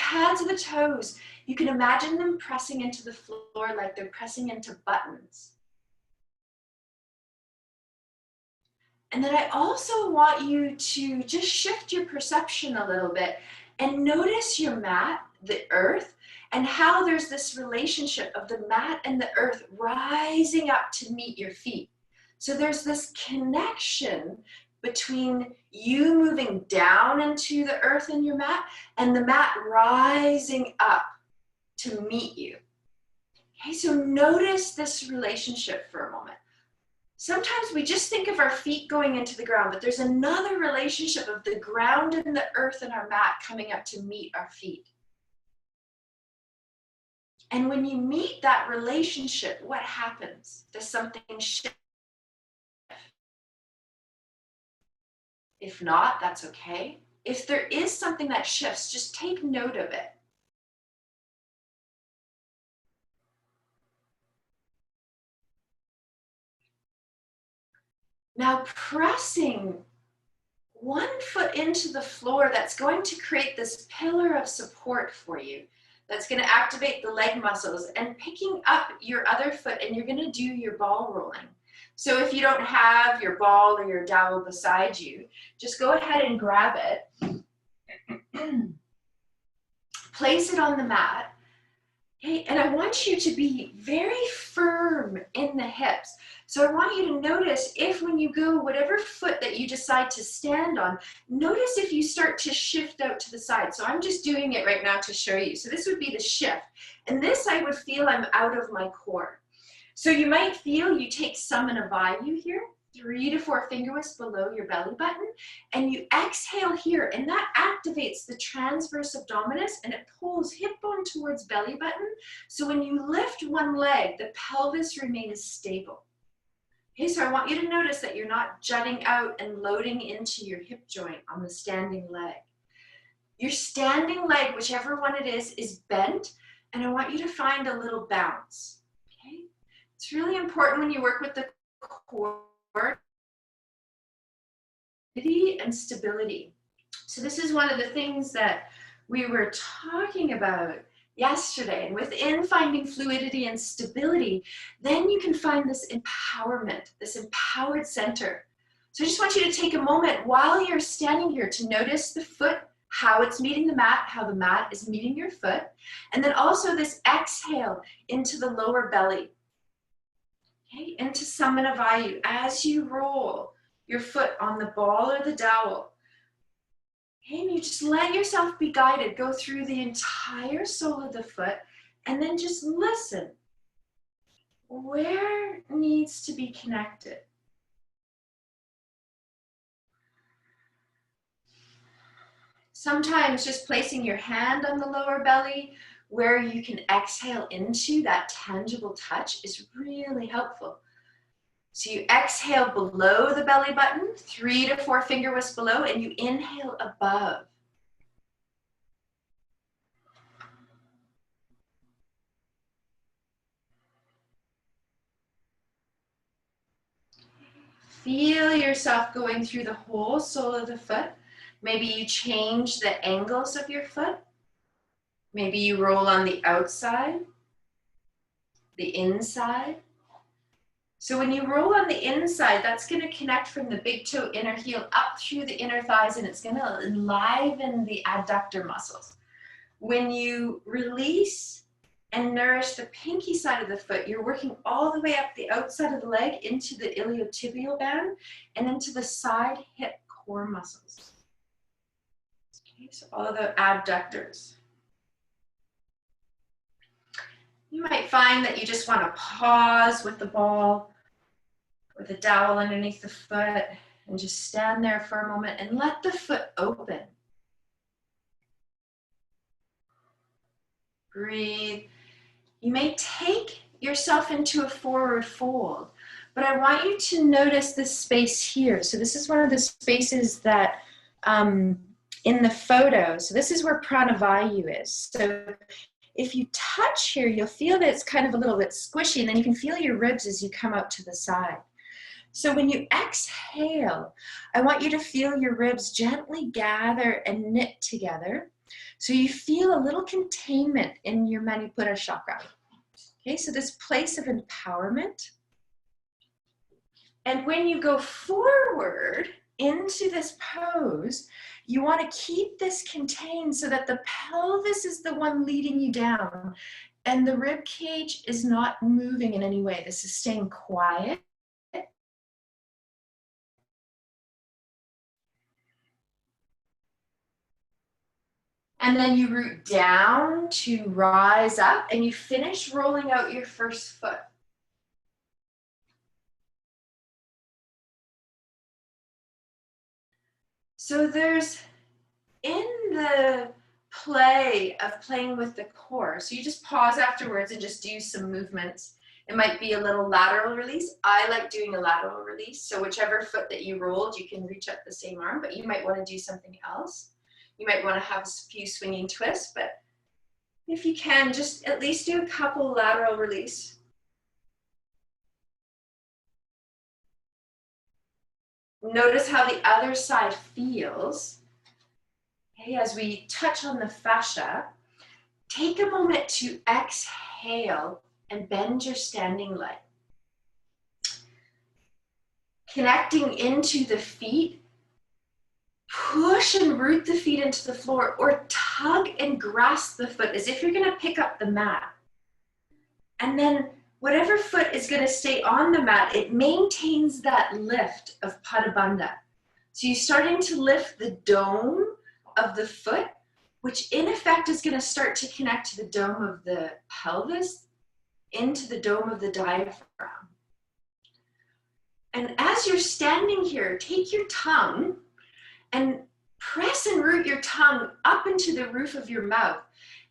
hands and the toes, you can imagine them pressing into the floor like they're pressing into buttons. And then I also want you to just shift your perception a little bit and notice your mat, the earth, and how there's this relationship of the mat and the earth rising up to meet your feet. So there's this connection between you moving down into the earth in your mat and the mat rising up to meet you. Okay, so notice this relationship for a moment. Sometimes we just think of our feet going into the ground, but there's another relationship of the ground and the earth and our mat coming up to meet our feet. And when you meet that relationship, what happens? Does something shift? If not, that's okay. If there is something that shifts, just take note of it. Now pressing one foot into the floor, that's going to create this pillar of support for you. That's going to activate the leg muscles, and picking up your other foot, and you're going to do your ball rolling. So if you don't have your ball or your dowel beside you, just go ahead and grab it. Place it on the mat. Okay, and I want you to be very firm in the hips. So I want you to notice if when you go, whatever foot that you decide to stand on, notice if you start to shift out to the side. So I'm just doing it right now to show you. So this would be the shift. And this I would feel I'm out of my core. So you might feel you take Samana Vayu here, 3 to 4 finger widths below your belly button, and you exhale here, and that activates the transverse abdominis, and it pulls hip bone towards belly button. So when you lift one leg, the pelvis remains stable. Okay, so I want you to notice that you're not jutting out and loading into your hip joint on the standing leg. Your standing leg, whichever one it is bent, and I want you to find a little bounce. Okay, it's really important when you work with the core and stability. So this is one of the things that we were talking about yesterday, and within finding fluidity and stability, then you can find this empowerment, this empowered center. So I just want you to take a moment while you're standing here to notice the foot, how it's meeting the mat, how the mat is meeting your foot, and then also this exhale into the lower belly. Okay, into Samana Vayu, as you roll your foot on the ball or the dowel. Okay, and you just let yourself be guided, go through the entire sole of the foot, and then just listen. Where needs to be connected? Sometimes just placing your hand on the lower belly where you can exhale into that tangible touch is really helpful. So you exhale below the belly button, 3 to 4 finger widths below, and you inhale above. Feel yourself going through the whole sole of the foot. Maybe you change the angles of your foot. Maybe you roll on the outside, the inside. So when you roll on the inside, that's going to connect from the big toe inner heel up through the inner thighs, and it's going to enliven the adductor muscles. When you release and nourish the pinky side of the foot, you're working all the way up the outside of the leg into the iliotibial band and into the side hip core muscles. Okay, so all the abductors. You might find that you just want to pause with the ball or the dowel underneath the foot and just stand there for a moment and let the foot open. Breathe. You may take yourself into a forward fold, but I want you to notice this space here. So this is one of the spaces that in the photo, so this is where Pranavayu is. So if you touch here, you'll feel that it's kind of a little bit squishy, and then you can feel your ribs as you come out to the side. So when you exhale, I want you to feel your ribs gently gather and knit together. So you feel a little containment in your Manipura chakra. Okay, so this place of empowerment. And when you go forward into this pose, you want to keep this contained so that the pelvis is the one leading you down and the rib cage is not moving in any way. This is staying quiet. And then you root down to rise up and you finish rolling out your first foot. So there's, in the play of playing with the core, so you just pause afterwards and just do some movements. It might be a little lateral release. I like doing a lateral release. So whichever foot that you rolled, you can reach up the same arm, but you might want to do something else. You might want to have a few swinging twists, but if you can, just at least do a couple lateral release. Notice how the other side feels. Okay, as we touch on the fascia, take a moment to exhale and bend your standing leg. Connecting into the feet, push and root the feet into the floor or tug and grasp the foot as if you're going to pick up the mat. And then whatever foot is going to stay on the mat, it maintains that lift of Pada Bandha. So you're starting to lift the dome of the foot, which in effect is going to start to connect to the dome of the pelvis into the dome of the diaphragm. And as you're standing here, take your tongue and press and root your tongue up into the roof of your mouth.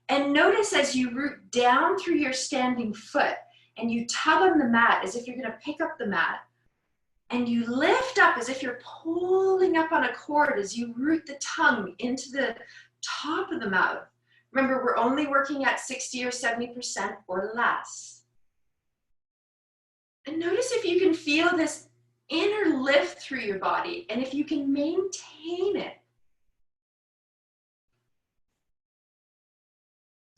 And notice as you root down through your standing foot and you tug on the mat as if you're going to pick up the mat, and you lift up as if you're pulling up on a cord as you root the tongue into the top of the mouth. Remember, we're only working at 60 or 70% or less. And notice if you can feel this inner lift through your body and if you can maintain it.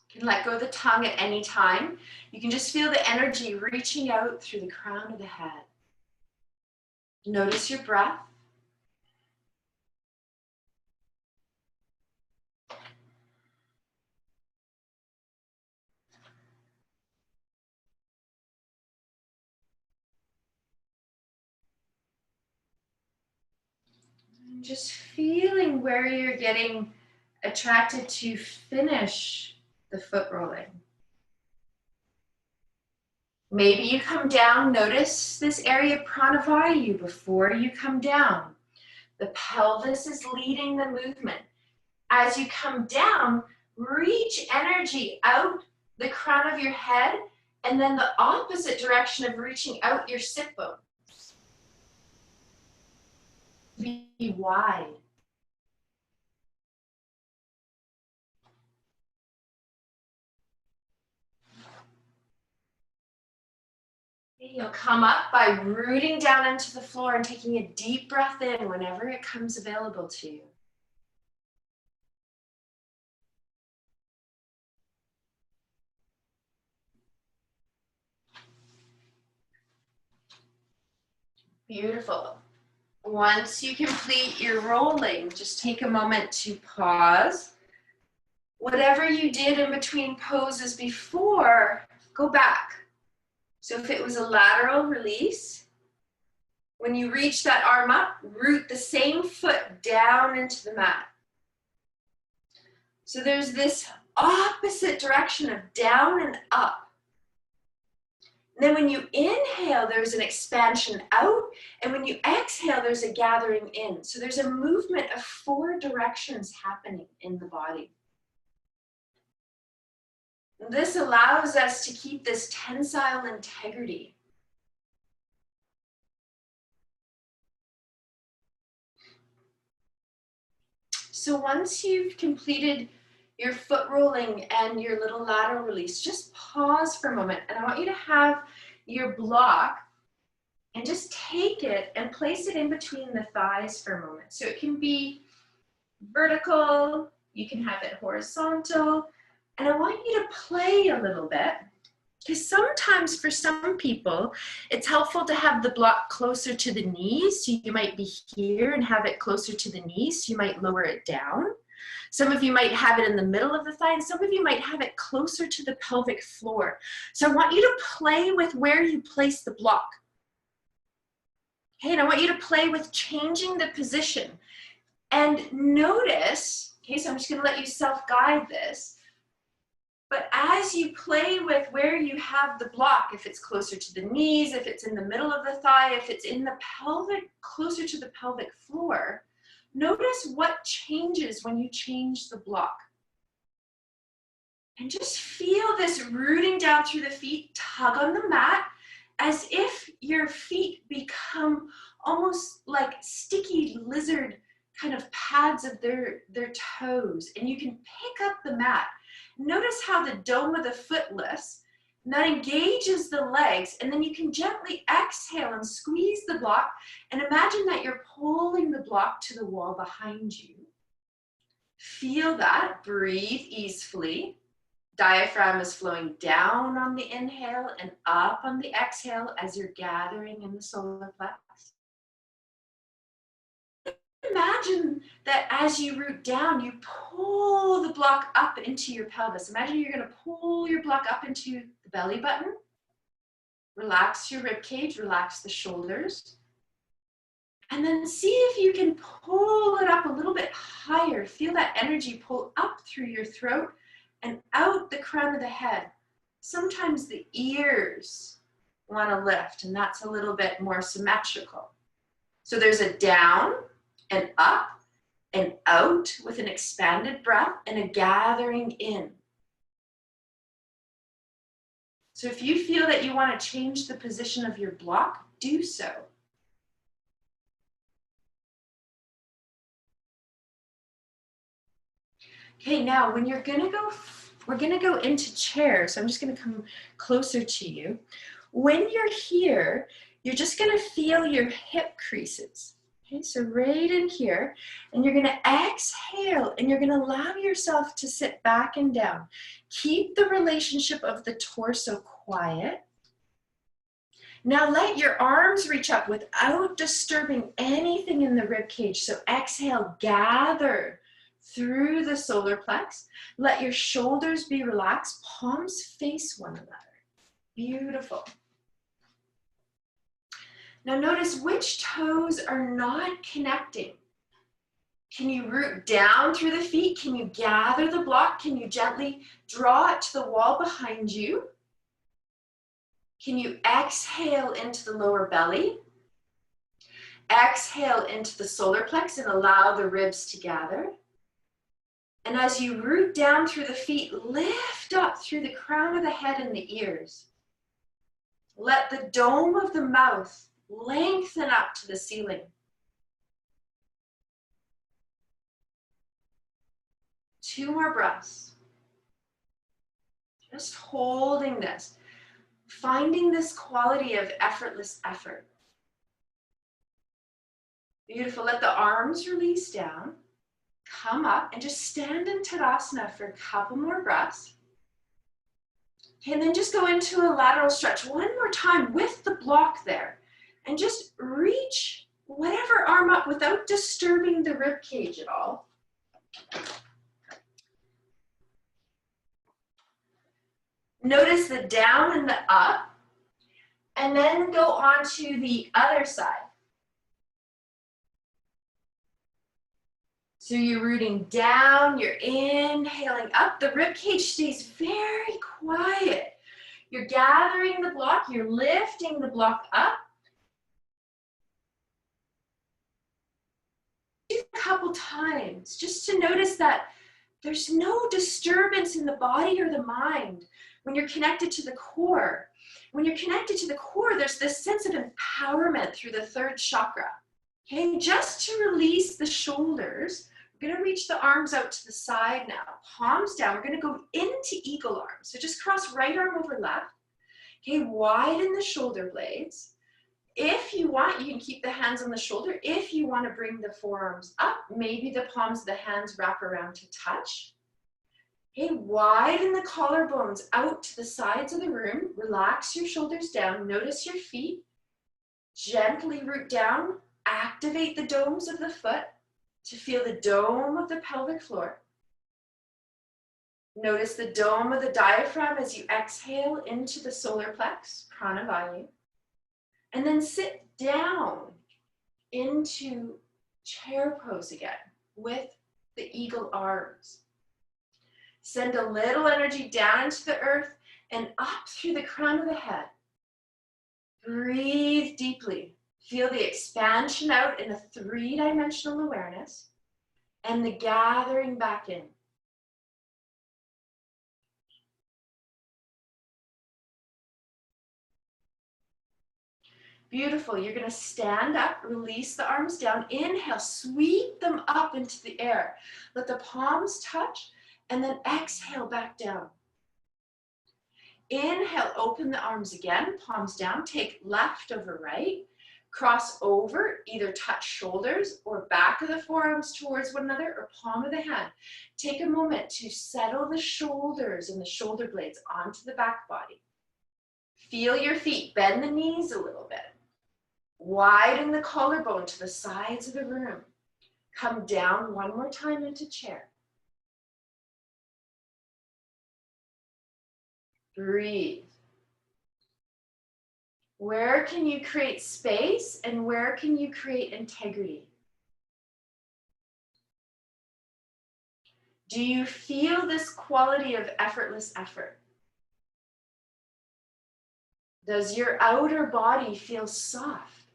You can let go of the tongue at any time. You can just feel the energy reaching out through the crown of the head. Notice your breath. And just feeling where you're getting attracted to finish the foot rolling. Maybe you come down, notice this area pranavayu before you come down. The pelvis is leading the movement. As you come down, reach energy out the crown of your head and then the opposite direction of reaching out your sit bones. Be wide. You'll come up by rooting down into the floor and taking a deep breath in whenever it comes available to you. Beautiful. Once you complete your rolling, just take a moment to pause. Whatever you did in between poses before, go back. So if it was a lateral release, when you reach that arm up, root the same foot down into the mat. So there's this opposite direction of down and up. And then when you inhale, there's an expansion out, and when you exhale, there's a gathering in. So there's a movement of 4 directions happening in the body. And this allows us to keep this tensile integrity. So once you've completed your foot rolling and your little lateral release, just pause for a moment. And I want you to have your block and just take it and place it in between the thighs for a moment. So it can be vertical, You can have it horizontal. And I want you to play a little bit, because sometimes for some people, it's helpful to have the block closer to the knees. So you might be here and have it closer to the knees. So you might lower it down. Some of you might have it in the middle of the thigh, and some of you might have it closer to the pelvic floor. So I want you to play with where you place the block. Okay, and I want you to play with changing the position. And notice, okay, so I'm just gonna let you self-guide this, but as you play with where you have the block, if it's closer to the knees, if it's in the middle of the thigh, if it's in the pelvic, closer to the pelvic floor, notice what changes when you change the block. And just feel this rooting down through the feet, tug on the mat, as if your feet become almost like sticky lizard kind of pads of their toes, and you can pick up the mat. Notice how the dome of the foot lifts, and that engages the legs, and then you can gently exhale and squeeze the block, and imagine that you're pulling the block to the wall behind you. Feel that, breathe easily. Diaphragm is flowing down on the inhale and up on the exhale as you're gathering in the solar plex. Imagine that as you root down, you pull the block up into your pelvis. Imagine you're going to pull your block up into the belly button. Relax your rib cage, relax the shoulders. And then see if you can pull it up a little bit higher. Feel that energy pull up through your throat and out the crown of the head. Sometimes the ears want to lift, and that's a little bit more symmetrical. So there's a down, and up and out with an expanded breath and a gathering in. So if you feel that you want to change the position of your block, do so. Okay, now when you're gonna go, we're gonna go into chair. So I'm just gonna come closer to you. When you're here, you're just gonna feel your hip creases. Okay, so right in here, and you're gonna exhale, and you're gonna allow yourself to sit back and down. Keep the relationship of the torso quiet. Now let your arms reach up without disturbing anything in the rib cage. So exhale, gather through the solar plex. Let your shoulders be relaxed, palms face one another. Beautiful. Now notice which toes are not connecting. Can you root down through the feet? Can you gather the block? Can you gently draw it to the wall behind you? Can you exhale into the lower belly? Exhale into the solar plex and allow the ribs to gather. And as you root down through the feet, lift up through the crown of the head and the ears. Let the dome of the mouth lengthen up to the ceiling. Two more breaths. Just holding this. Finding this quality of effortless effort. Beautiful. Let the arms release down. Come up and just stand in Tadasana for a couple more breaths. Okay, and then just go into a lateral stretch one more time with the block there. And just reach whatever arm up without disturbing the rib cage at all. Notice the down and the up, and then go on to the other side. So you're rooting down, you're inhaling up, the rib cage stays very quiet. You're gathering the block, you're lifting the block up. A couple times just to notice that there's no disturbance in the body or the mind when you're connected to the core. When you're connected to the core, there's this sense of empowerment through the third chakra. Okay, just to release the shoulders, we're going to reach the arms out to the side now, palms down. We're going to go into eagle arms. So just cross right arm over left. Okay, widen the shoulder blades. If you want, you can keep the hands on the shoulder. If you want to bring the forearms up, maybe the palms of the hands wrap around to touch. Okay, widen the collarbones out to the sides of the room. Relax your shoulders down. Notice your feet. Gently root down. Activate the domes of the foot to feel the dome of the pelvic floor. Notice the dome of the diaphragm as you exhale into the solar plex, pranavayu. And then sit down into chair pose again with the eagle arms. Send a little energy down into the earth and up through the crown of the head. Breathe deeply. Feel the expansion out in a three-dimensional awareness and the gathering back in. Beautiful. You're going to stand up, release the arms down. Inhale, sweep them up into the air. Let the palms touch, and then exhale back down. Inhale, open the arms again, palms down. Take left over right. Cross over, either touch shoulders or back of the forearms towards one another or palm of the hand. Take a moment to settle the shoulders and the shoulder blades onto the back body. Feel your feet, bend the knees a little bit. Widen the collarbone to the sides of the room. Come down one more time into chair. Breathe. Where can you create space and where can you create integrity? Do you feel this quality of effortless effort? Does your outer body feel soft?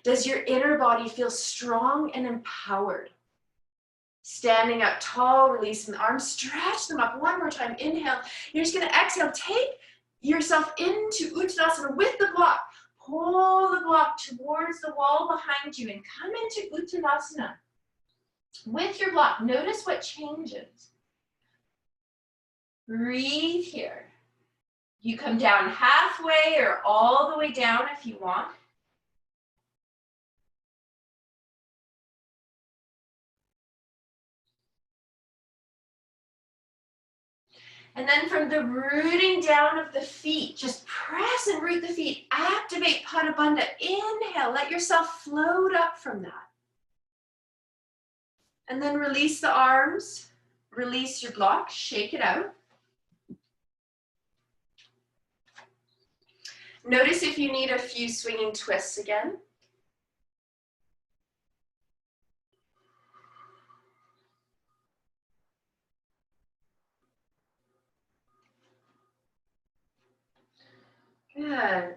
Does your inner body feel strong and empowered? Standing up tall, releasing the arms, stretch them up one more time. Inhale. You're just going to exhale. Take yourself into Uttanasana with the block. Pull the block towards the wall behind you and come into Uttanasana. With your block, notice what changes. Breathe here. You come down halfway or all the way down if you want. And then from the rooting down of the feet, just press and root the feet. Activate Pada Bandha. Inhale, let yourself float up from that. And then release the arms, release your block, shake it out. Notice if you need a few swinging twists again. Good.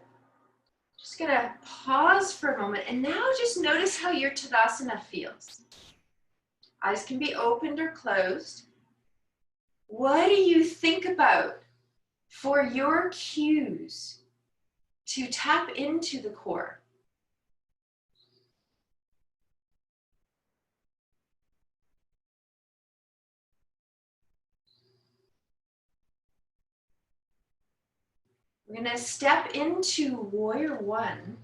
Just gonna pause for a moment and now just notice how your Tadasana feels. Eyes can be opened or closed. What do you think about for your cues to tap into the core? We're going to step into Warrior One.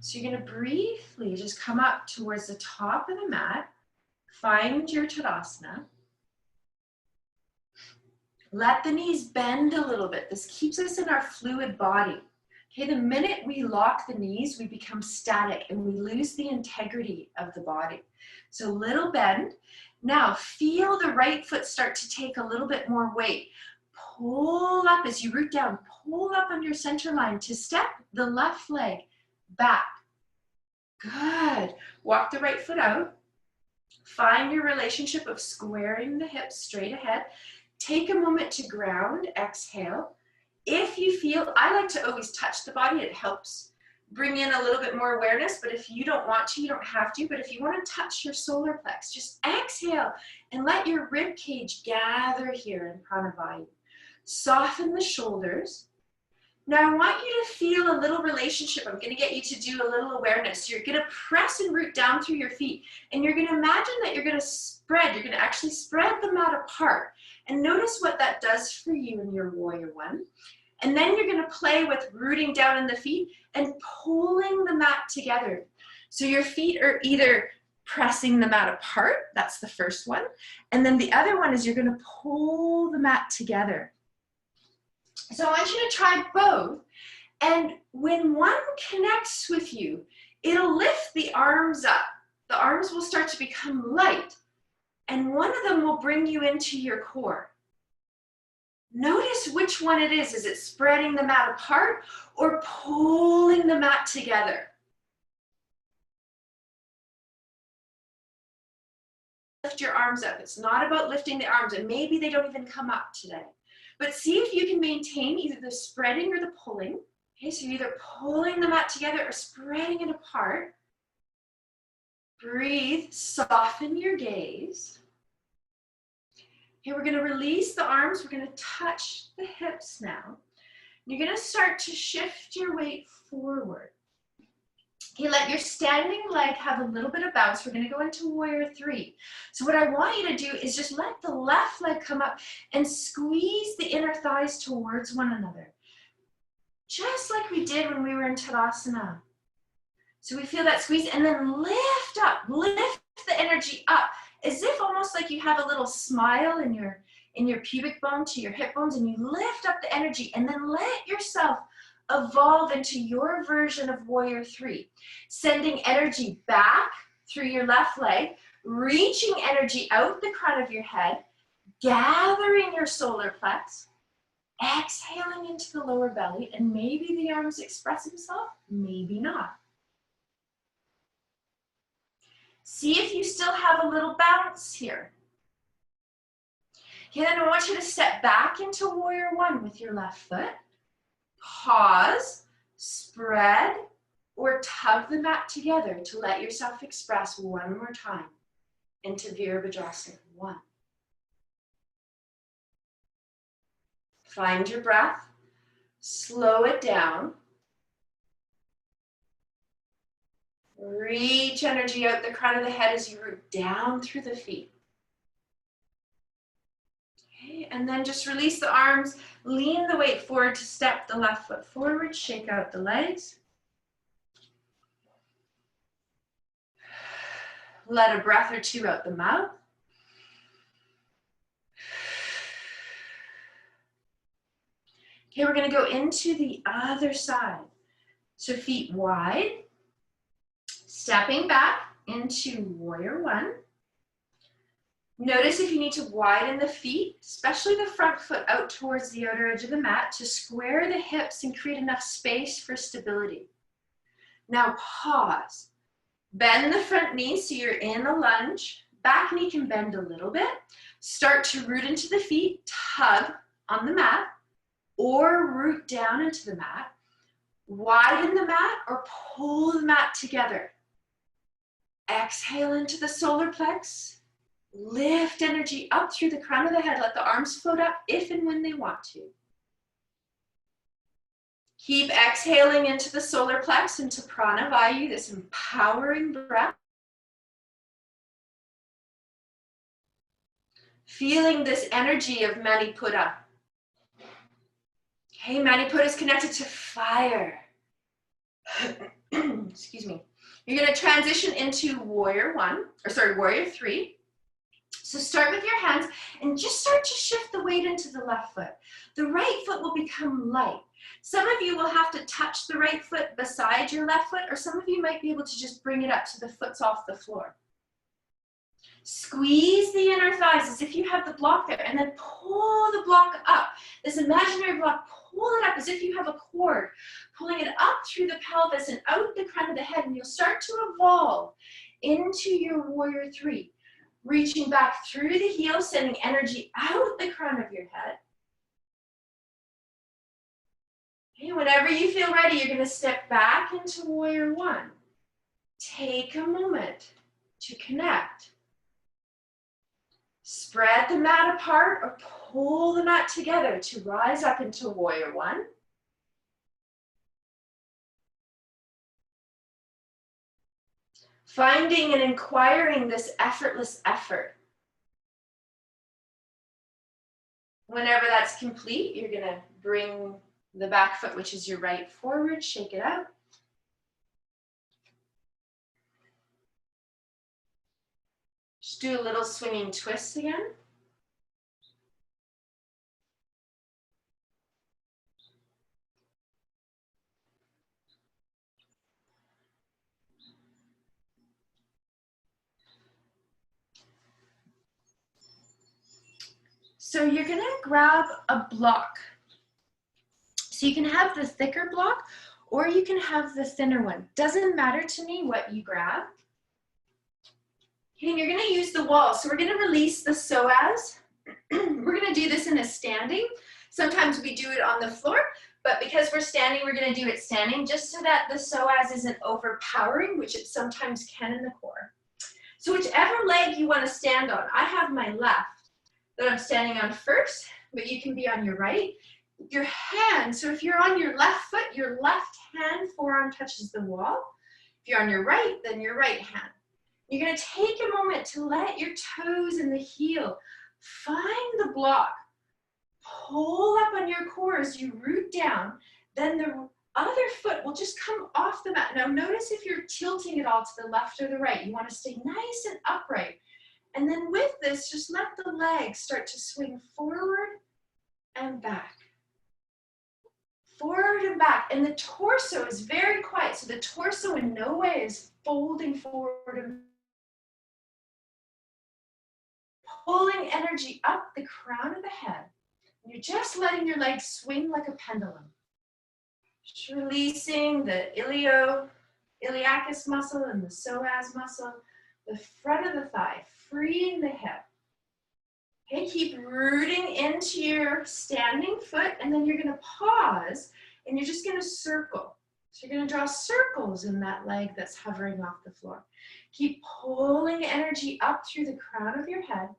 So you're going to briefly just come up towards the top of the mat. Find your Tadasana. Let the knees bend a little bit. This keeps us in our fluid body. Okay, the minute we lock the knees, we become static and we lose the integrity of the body. So little bend. Now feel the right foot start to take a little bit more weight. Pull up as you root down, pull up on your center line to step the left leg back. Good. Walk the right foot out. Find your relationship of squaring the hips straight ahead. Take a moment to ground, exhale. If you feel, I like to always touch the body, it helps bring in a little bit more awareness, but if you don't want to, you don't have to, but if you want to touch your solar plex, just exhale and let your rib cage gather here in Pranavayu. Soften the shoulders. Now I want you to feel a little relationship. I'm going to get you to do a little awareness. You're going to press and root down through your feet, and you're going to imagine that you're going to spread. You're going to actually spread the mat apart. And notice what that does for you in your Warrior One. And then you're gonna play with rooting down in the feet and pulling the mat together. So your feet are either pressing the mat apart, that's the first one. And then the other one is you're gonna pull the mat together. So I want you to try both. And when one connects with you, it'll lift the arms up. The arms will start to become light. And one of them will bring you into your core. Notice which one it is. Is it spreading the mat apart or pulling the mat together? Lift your arms up. It's not about lifting the arms, and maybe they don't even come up today. But see if you can maintain either the spreading or the pulling. Okay, so you're either pulling the mat together or spreading it apart. Breathe, soften your gaze. Okay, we're going to release the arms. We're going to touch the hips now. You're going to start to shift your weight forward. Okay, let your standing leg have a little bit of bounce. We're going to go into warrior three. So what I want you to do is just let the left leg come up and squeeze the inner thighs towards one another. Just like we did when we were in Tadasana. So we feel that squeeze and then lift up, lift the energy up, as if almost like you have a little smile in your pubic bone to your hip bones, and you lift up the energy and then let yourself evolve into your version of warrior three, sending energy back through your left leg, reaching energy out the crown of your head, gathering your solar plex, exhaling into the lower belly, and maybe the arms express himself, maybe not. See if you still have a little bounce here. Okay, then I want you to step back into warrior one with your left foot. Pause, spread, or tug the mat together to let yourself express one more time into Virabhadrasana. One. Find your breath, slow it down. Reach energy out the crown of the head as you root down through the feet. Okay, and then just release the arms, lean the weight forward to step the left foot forward, shake out the legs. Let a breath or two out the mouth. Okay, we're going to go into the other side. So feet wide. Stepping back into warrior one. Notice if you need to widen the feet, especially the front foot out towards the outer edge of the mat, to square the hips and create enough space for stability. Now pause. Bend the front knee so you're in a lunge. Back knee can bend a little bit. Start to root into the feet, tug on the mat, or root down into the mat. Widen the mat or pull the mat together. Exhale into the solar plex. Lift energy up through the crown of the head. Let the arms float up if and when they want to. Keep exhaling into the solar plex, into Pranavayu, this empowering breath. Feeling this energy of Manipura. Okay, Manipura is connected to fire. Excuse me. You're going to transition into warrior three. So start with your hands and just start to shift the weight into the left foot. The right foot will become light. Some of you will have to touch the right foot beside your left foot, or some of you might be able to just bring it up so the foot's off the floor. Squeeze the inner thighs as if you have the block there, and then pull the block up. This imaginary block, pull it up as if you have a cord, pulling it up through the pelvis and out the crown of the head, and you'll start to evolve into your warrior three. Reaching back through the heels, sending energy out the crown of your head. Okay, whenever you feel ready, you're going to step back into warrior one. Take a moment to connect. Spread the mat apart or pull the mat together to rise up into warrior one. Finding and inquiring this effortless effort. Whenever that's complete, you're going to bring The back foot, which is your right, forward, shake it out. Just do a little swinging twist again. So you're gonna grab a block. So you can have the thicker block or you can have the thinner one. Doesn't matter to me what you grab. And you're gonna use the wall. So we're gonna release the psoas. We're gonna do this in a standing. Sometimes we do it on the floor, but because we're standing, we're gonna do it standing just so that the psoas isn't overpowering, which it sometimes can in the core. So whichever leg you wanna stand on, I have my left that I'm standing on first, but you can be on your right. Your hand, so if you're on your left foot, your left hand forearm touches the wall. If you're on your right, then your right hand. You're gonna take a moment to let your toes and the heel find the block. Pull up on your core as you root down, then the other foot will just come off the mat. Now notice if you're tilting it all to the left or the right. You wanna stay nice and upright. And then with this, just let the legs start to swing forward and back. Forward and back, and the torso is very quiet, so the torso in no way is folding forward and pulling energy up the crown of the head. You're just letting your legs swing like a pendulum. Just releasing the iliacus muscle and the psoas muscle, the front of the thigh, freeing the hip. Okay, keep rooting into your standing foot, and then you're gonna pause, and you're just gonna circle. So you're gonna draw circles in that leg that's hovering off the floor. Keep pulling energy up through the crown of your head.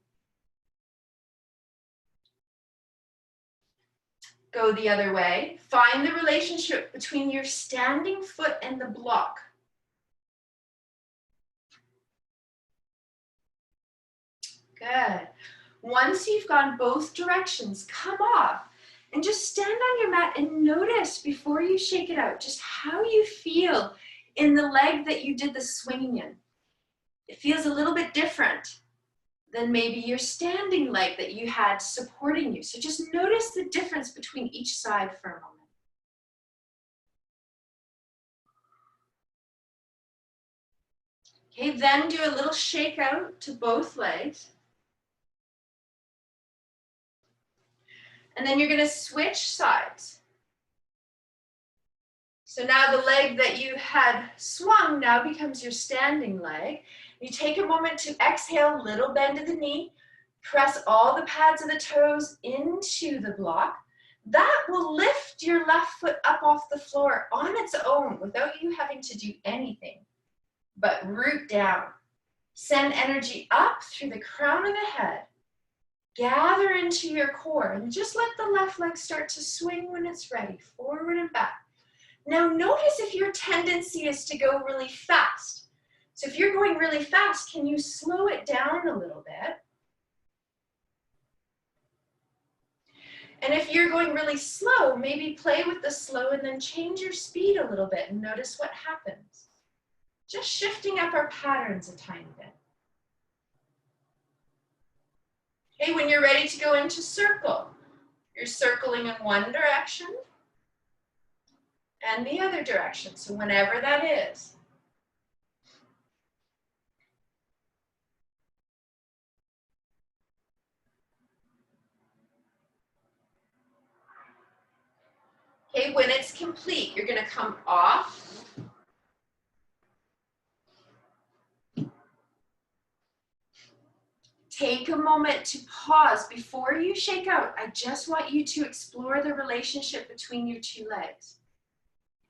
Go the other way. Find the relationship between your standing foot and the block. Good. Once you've gone both directions, come off and just stand on your mat and notice before you shake it out just how you feel in the leg that you did the swinging in. It feels a little bit different than maybe your standing leg that you had supporting you. So just notice the difference between each side for a moment. Okay, then do a little shake out to both legs. And then you're gonna switch sides. So now the leg that you had swung now becomes your standing leg. You take a moment to exhale, little bend of the knee, press all the pads of the toes into the block. That will lift your left foot up off the floor on its own without you having to do anything but root down. Send energy up through the crown of the head. Gather into your core and just let the left leg start to swing when it's ready, forward and back. Now notice if your tendency is to go really fast. So if you're going really fast, can you slow it down a little bit? And if you're going really slow, maybe play with the slow and then change your speed a little bit and notice what happens. Just shifting up our patterns a tiny bit. Okay, when you're ready to go into circle, you're circling in one direction and the other direction. So whenever that is. Okay, when it's complete, you're gonna come off. Take a moment to pause before you shake out. I just want you to explore the relationship between your two legs.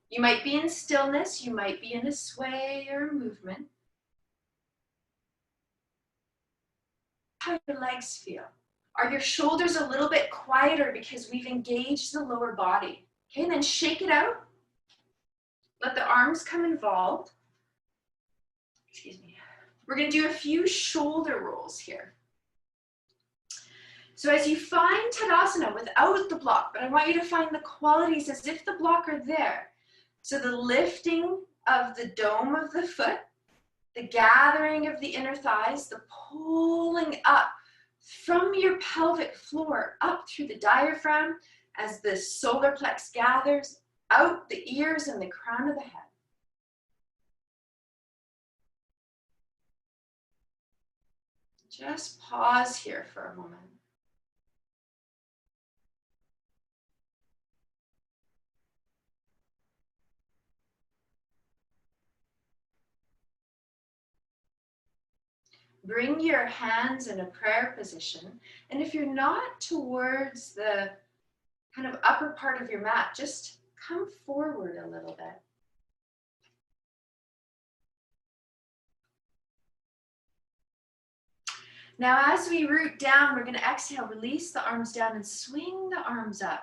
You might be in stillness, you might be in a sway or a movement. How do your legs feel? Are your shoulders a little bit quieter because we've engaged the lower body? Okay, and then shake it out. Let the arms come involved. Excuse me. We're gonna do a few shoulder rolls here. So as you find Tadasana without the block, but I want you to find the qualities as if the block are there. So the lifting of the dome of the foot, the gathering of the inner thighs, the pulling up from your pelvic floor up through the diaphragm as the solar plex gathers out the ears and the crown of the head. Just pause here for a moment. Bring your hands in a prayer position. And if you're not towards the kind of upper part of your mat, just come forward a little bit. Now, as we root down, we're going to exhale, release the arms down and swing the arms up.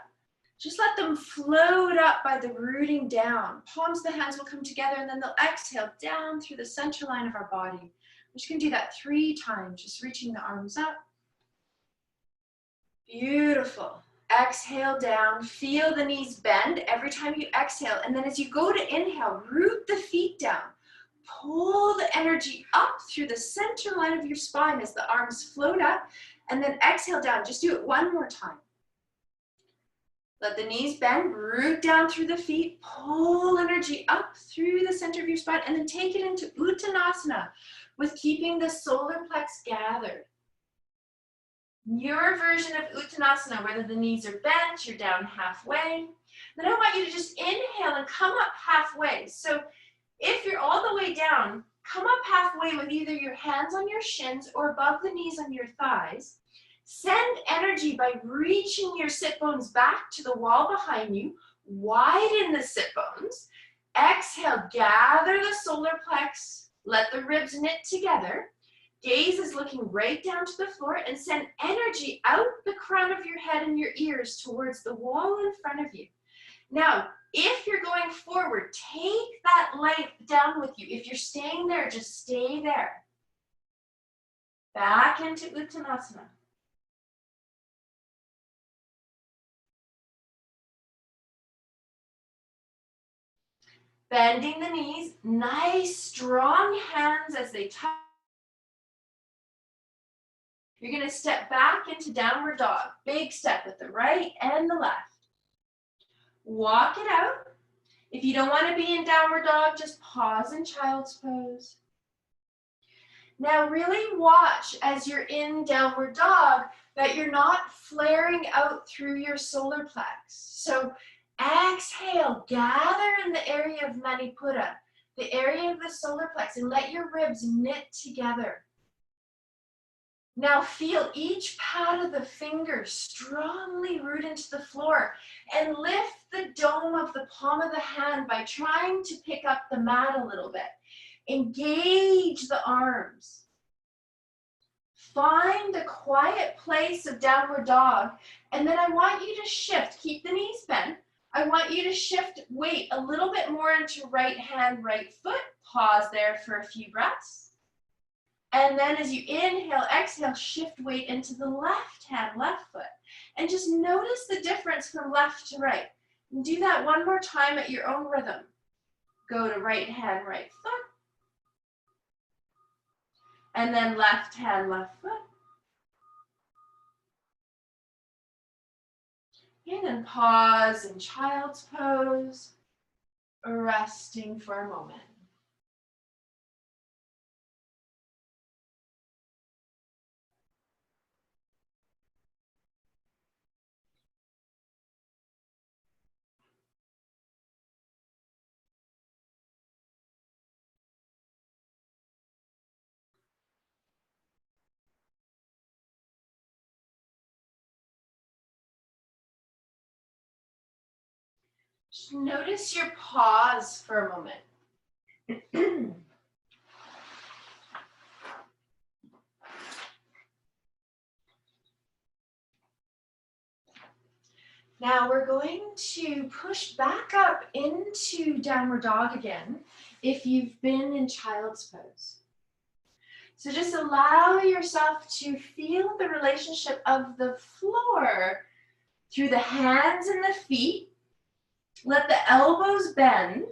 Just let them float up by the rooting down. Palms of the hands will come together and then they'll exhale down through the center line of our body. We're just going to do that 3 times, just reaching the arms up. Beautiful. Exhale down, feel the knees bend every time you exhale. And then as you go to inhale, root the feet down. Pull the energy up through the center line of your spine as the arms float up. And then exhale down. Just do it 1 more time. Let the knees bend, root down through the feet, pull energy up through the center of your spine, and then take it into Uttanasana with keeping the solar plex gathered. Your version of Uttanasana, whether the knees are bent, you're down halfway. Then I want you to just inhale and come up halfway. So if you're all the way down, come up halfway with either your hands on your shins or above the knees on your thighs. Send energy by reaching your sit bones back to the wall behind you. Widen the sit bones. Exhale, gather the solar plex. Let the ribs knit together. Gaze is looking right down to the floor and send energy out the crown of your head and your ears towards the wall in front of you. Now, if you're going forward, take that length down with you. If you're staying there, just stay there. Back into Uttanasana. Bending the knees, nice strong hands as they touch. You're going to step back into downward dog. Big step with the right and the left. Walk it out. If you don't want to be in downward dog, just pause in child's pose. Now really watch as you're in downward dog that you're not flaring out through your solar plex. So exhale, gather in the area of Manipura, the area of the solar plex, and let your ribs knit together. Now feel each pad of the fingers strongly root into the floor and lift the dome of the palm of the hand by trying to pick up the mat a little bit. Engage the arms. Find a quiet place of downward dog, and then I want you to shift. Keep the knees bent. I want you to shift weight a little bit more into right hand, right foot. Pause there for a few breaths. And then as you inhale, exhale, shift weight into the left hand, left foot. And just notice the difference from left to right. And do that 1 more time at your own rhythm. Go to right hand, right foot. And then left hand, left foot. And then pause in child's pose, resting for a moment. Just notice your pause for a moment. Now we're going to push back up into downward dog again if you've been in child's pose. So just allow yourself to feel the relationship of the floor through the hands and the feet. Let the elbows bend.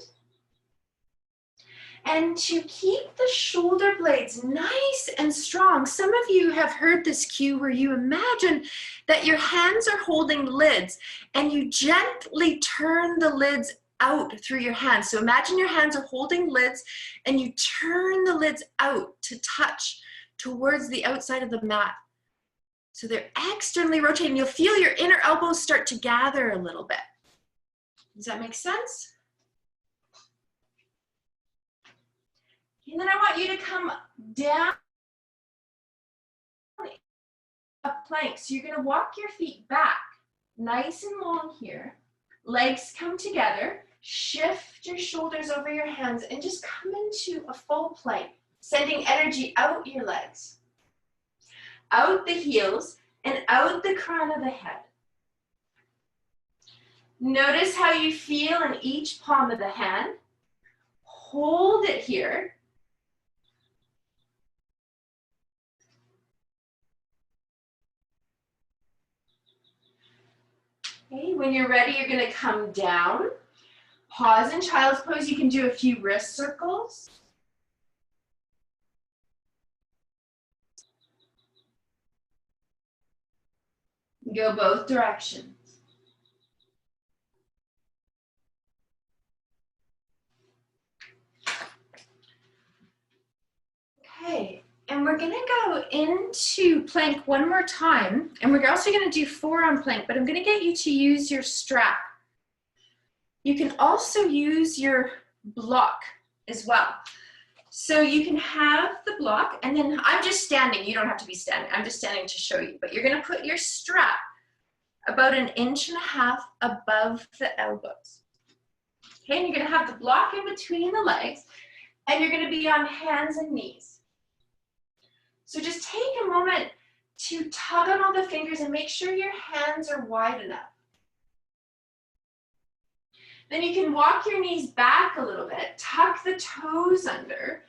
And to keep the shoulder blades nice and strong, some of you have heard this cue where you imagine that your hands are holding lids and you gently turn the lids out through your hands. So imagine your hands are holding lids and you turn the lids out to touch towards the outside of the mat. So they're externally rotating. You'll feel your inner elbows start to gather a little bit. Does that make sense? And then I want you to come down a plank. So you're going to walk your feet back, nice and long here. Legs come together. Shift your shoulders over your hands and just come into a full plank, sending energy out your legs, out the heels, and out the crown of the head. Notice how you feel in each palm of the hand. Hold it here. Okay, when you're ready, you're going to come down. Pause in child's pose. You can do a few wrist circles. Go both directions. Okay, and we're going to go into plank one more time, and we're also going to do forearm plank, but I'm going to get you to use your strap. You can also use your block as well. So you can have the block, and then I'm just standing. You don't have to be standing. I'm just standing to show you, but you're going to put your strap about 1.5 inches above the elbows. Okay, and you're going to have the block in between the legs, and you're going to be on hands and knees. So just take a moment to tug on all the fingers and make sure your hands are wide enough. Then you can walk your knees back a little bit, tuck the toes under,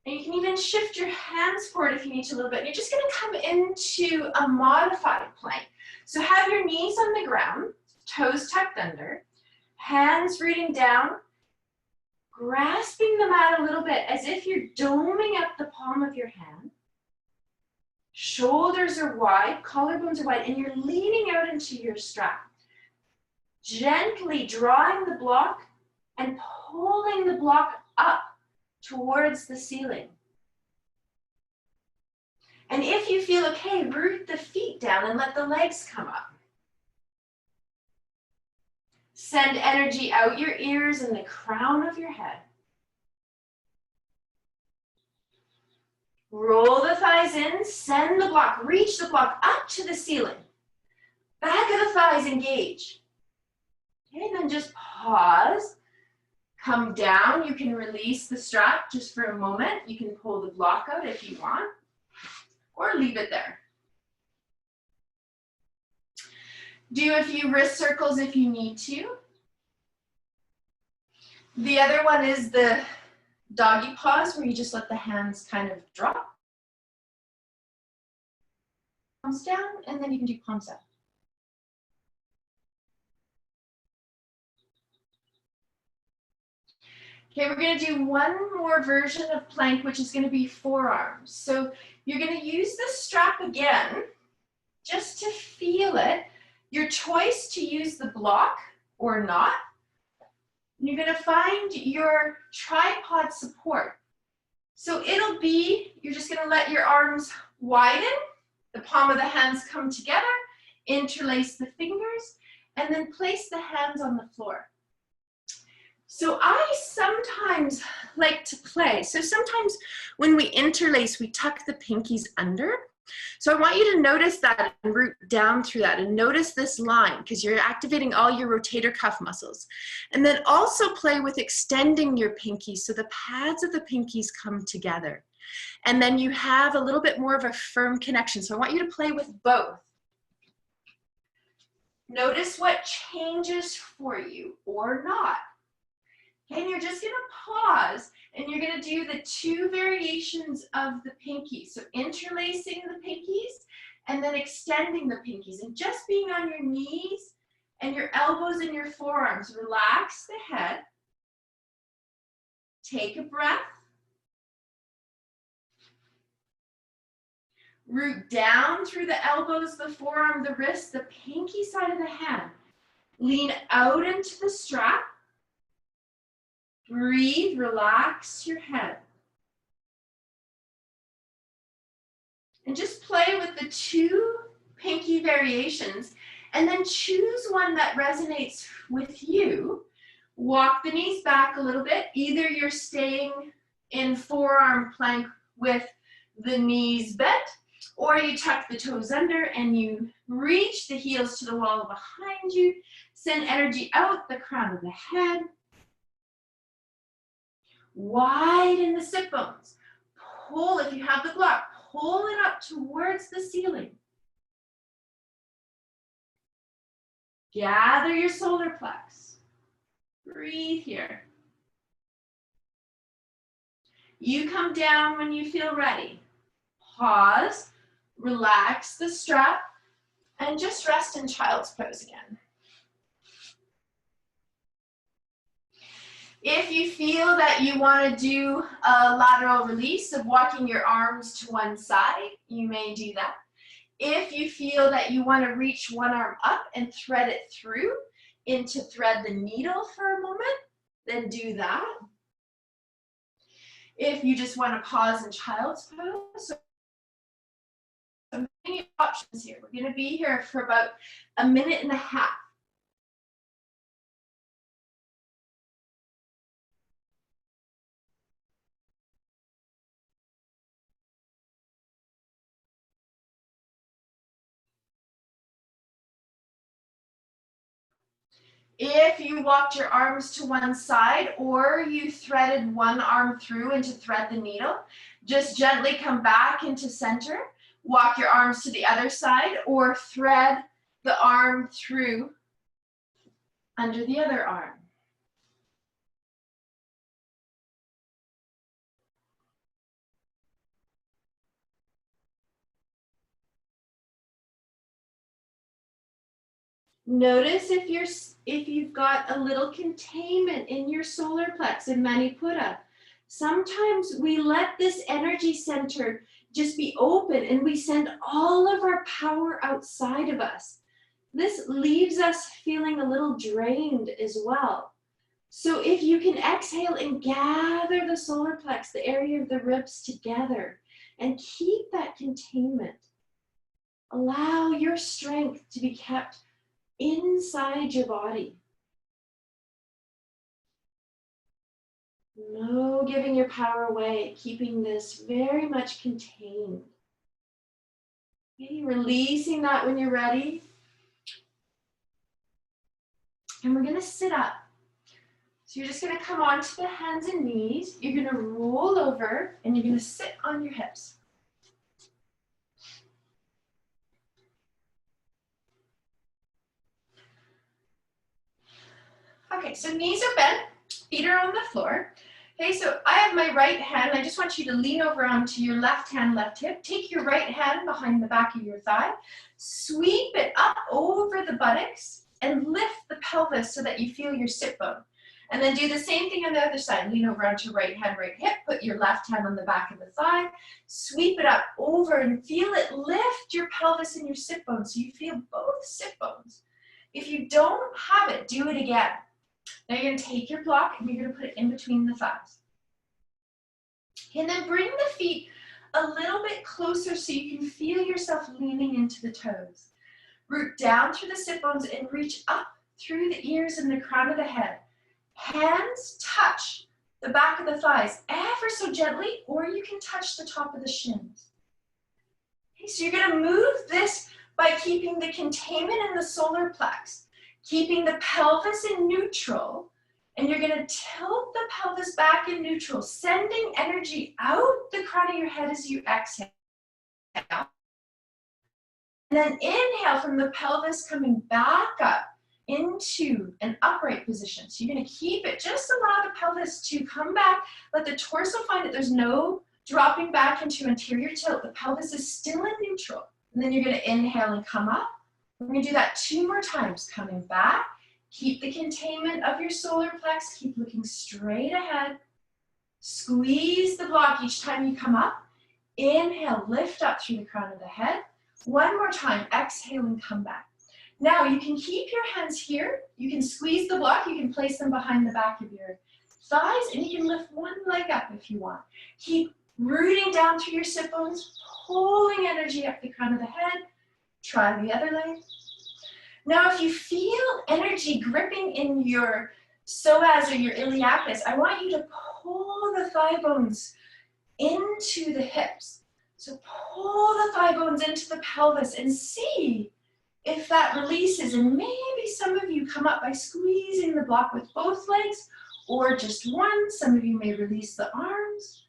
and you can even shift your hands forward if you need to a little bit. And you're just going to come into a modified plank. So have your knees on the ground, toes tucked under, hands rooting down, grasping the mat a little bit as if you're doming up the palm of your hand. Shoulders are wide, collarbones are wide, and you're leaning out into your strap. Gently drawing the block and pulling the block up towards the ceiling. And if you feel okay, root the feet down and let the legs come up. Send energy out your ears and the crown of your head. Roll the thighs in, send the block, reach the block up to the ceiling. Back of the thighs engage. Okay, then just pause, come down. You can release the strap just for a moment. You can pull the block out if you want, or leave it there. Do a few wrist circles if you need to. The other one is the doggy pause, where you just let the hands kind of drop. Palms down, and then you can do palms up. Okay, we're going to do one more version of plank, which is going to be forearms. So you're going to use the strap again, just to feel it. Your choice to use the block or not. And you're going to find your tripod support. So it'll be, you're just going to let your arms widen, the palm of the hands come together, interlace the fingers, and then place the hands on the floor. So I sometimes like to play. So sometimes when we interlace, we tuck the pinkies under. So I want you to notice that and root down through that and notice this line, because you're activating all your rotator cuff muscles. And then also play with extending your pinkies so the pads of the pinkies come together. And then you have a little bit more of a firm connection. So I want you to play with both. Notice what changes for you or not. And you're just gonna pause and you're gonna do the 2 variations of the pinky. So interlacing the pinkies and then extending the pinkies and just being on your knees and your elbows and your forearms. Relax the head. Take a breath. Root down through the elbows, the forearm, the wrist, the pinky side of the hand. Lean out into the strap. Breathe, relax your head. And just play with the 2 pinky variations and then choose one that resonates with you. Walk the knees back a little bit. Either you're staying in forearm plank with the knees bent, or you tuck the toes under and you reach the heels to the wall behind you. Send energy out the crown of the head. Widen the sit bones. Pull, if you have the block, pull it up towards the ceiling. Gather your solar plex. Breathe here. You come down when you feel ready. Pause, relax the strap, and just rest in child's pose again. If you feel that you want to do a lateral release of walking your arms to one side, you may do that. If you feel that you want to reach one arm up and thread it through into thread the needle for a moment, then do that. If you just want to pause in child's pose, so many options here. We're going to be here for about 1.5 minutes. If you walked your arms to one side or you threaded one arm through into thread the needle, just gently come back into center, walk your arms to the other side or thread the arm through under the other arm. Notice if you've got a little containment in your solar plex in Manipura. Sometimes we let this energy center just be open and we send all of our power outside of us. This leaves us feeling a little drained as well. So if you can exhale and gather the solar plex, the area of the ribs together, and keep that containment. Allow your strength to be kept inside your body. No giving your power away, keeping this very much contained. Okay, releasing that when you're ready. And we're gonna sit up. So you're just gonna come onto the hands and knees. You're gonna roll over and you're gonna sit on your hips. Okay, so knees are bent, feet are on the floor. Okay, so I have my right hand. I just want you to lean over onto your left hand, left hip. Take your right hand behind the back of your thigh. Sweep it up over the buttocks and lift the pelvis so that you feel your sit bone. And then do the same thing on the other side. Lean over onto right hand, right hip. Put your left hand on the back of the thigh. Sweep it up over and feel it lift your pelvis and your sit bone so you feel both sit bones. If you don't have it, do it again. Now you're going to take your block and you're going to put it in between the thighs. And then bring the feet a little bit closer so you can feel yourself leaning into the toes. Root down through the sit bones and reach up through the ears and the crown of the head. Hands touch the back of the thighs ever so gently, or you can touch the top of the shins. Okay, so you're going to move this by keeping the containment in the solar plex, keeping the pelvis in neutral, and you're going to tilt the pelvis back in neutral, sending energy out the crown of your head as you exhale. And then inhale from the pelvis coming back up. into an upright position. So you're going to keep it, just allow the pelvis to come back, let the torso find it. There's no dropping back into anterior tilt. The pelvis is still in neutral. And then you're going to inhale and come up. We're going to do that 2 more times, coming back. Keep the containment of your solar plex. Keep looking straight ahead. Squeeze the block each time you come up. Inhale, lift up through the crown of the head. 1 more time, exhale and come back. Now you can keep your hands here. You can squeeze the block. You can place them behind the back of your thighs, and you can lift one leg up if you want. Keep rooting down through your sit bones, pulling energy up the crown of the head. Try the other leg. Now if you feel energy gripping in your psoas or your iliacus, I want you to pull the thigh bones into the hips. So pull the thigh bones into the pelvis and see if that releases. And maybe some of you come up by squeezing the block with both legs or just one. Some of you may release the arms.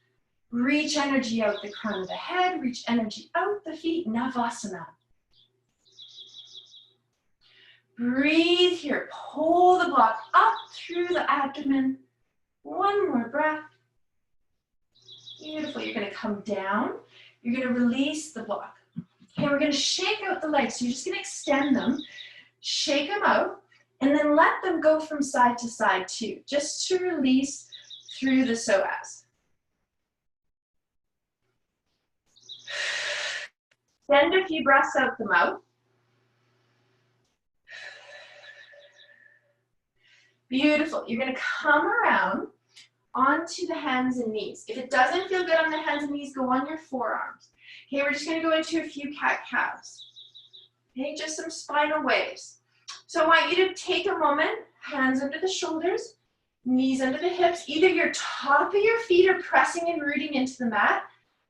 Reach energy out the crown of the head. Reach energy out the feet. Navasana. Breathe here. Pull the block up through the abdomen. 1 more breath. Beautiful. You're going to come down. You're going to release the block. Okay, we're going to shake out the legs. So you're just going to extend them, shake them out, and then let them go from side to side too, just to release through the psoas. Send a few breaths out the mouth. Beautiful. You're going to come around onto the hands and knees. If it doesn't feel good on the hands and knees, go on your forearms. Okay, we're just going to go into a few cat-cows. Okay, just some spinal waves. So I want you to take a moment, hands under the shoulders, knees under the hips. Either your top of your feet are pressing and rooting into the mat,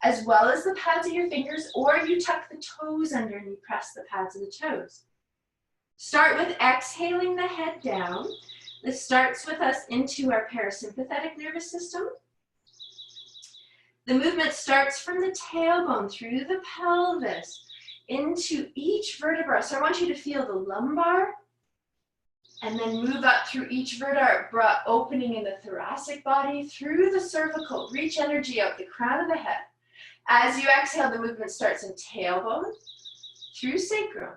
as well as the pads of your fingers, or you tuck the toes under and you press the pads of the toes. Start with exhaling the head down. This starts with us into our parasympathetic nervous system. The movement starts from the tailbone through the pelvis into each vertebra. So I want you to feel the lumbar and then move up through each vertebra, opening in the thoracic body, through the cervical. Reach energy out the crown of the head. As you exhale, the movement starts in tailbone, through sacrum,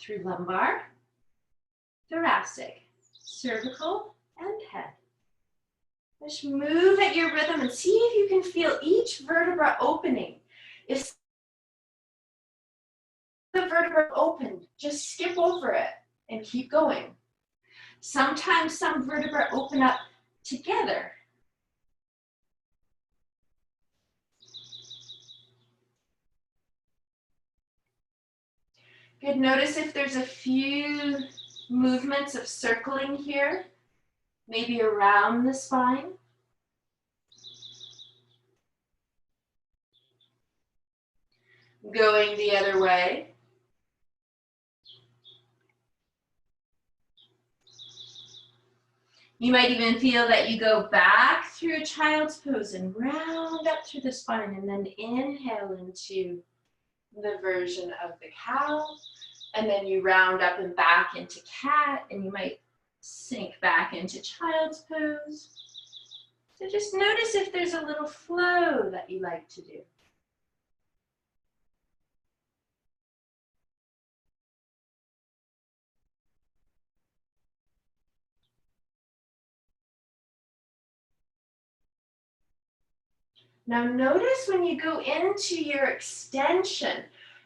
through lumbar, thoracic, cervical, and head. Just move at your rhythm and see if you can feel each vertebra opening. If the vertebra opened, just skip over it and keep going. Sometimes some vertebrae open up together. Good. Notice if there's a few movements of circling here, maybe around the spine. Going the other way. You might even feel that you go back through a child's pose and round up through the spine, and then inhale into the version of the cow. And then you round up and back into cat, and you might sink back into child's pose. So just notice if there's a little flow that you like to do. Now notice when you go into your extension,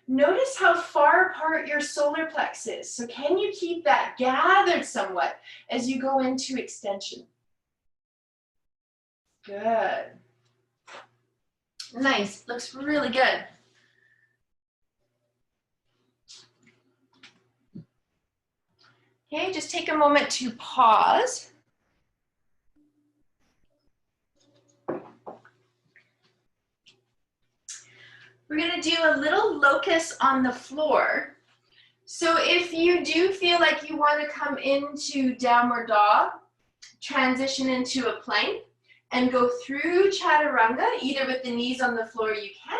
notice how far apart your solar plex is. So can you keep that gathered somewhat as you go into extension? Good. Nice, looks really good. Okay, just take a moment to pause. We're going to do a little locus on the floor. So if you do feel like you want to come into downward dog, transition into a plank, and go through chaturanga, either with the knees on the floor, you can.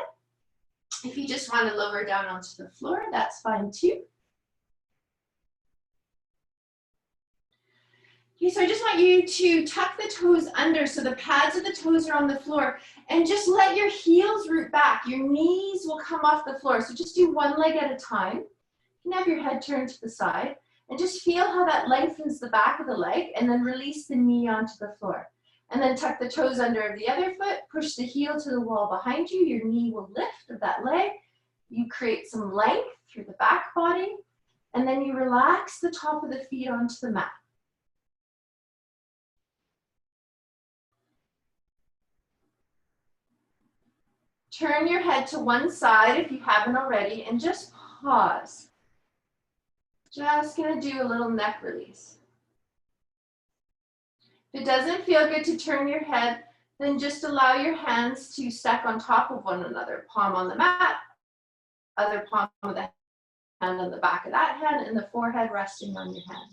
If you just want to lower down onto the floor, that's fine too. Okay, so I just want you to tuck the toes under so the pads of the toes are on the floor and just let your heels root back. Your knees will come off the floor. So just do one leg at a time. You can have your head turned to the side and just feel how that lengthens the back of the leg and then release the knee onto the floor. And then tuck the toes under of the other foot, push the heel to the wall behind you. Your knee will lift of that leg. You create some length through the back body and then you relax the top of the feet onto the mat. Turn your head to one side if you haven't already and just pause. Just gonna do a little neck release. If it doesn't feel good to turn your head, then just allow your hands to stack on top of one another. Palm on the mat, other palm of the hand on the back of that hand, and the forehead resting on your hand.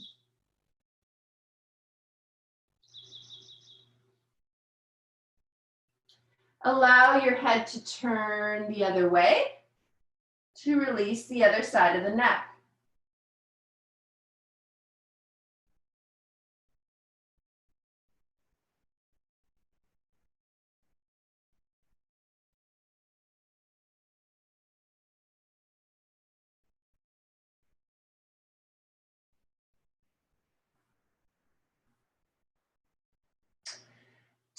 Allow your head to turn the other way to release the other side of the neck.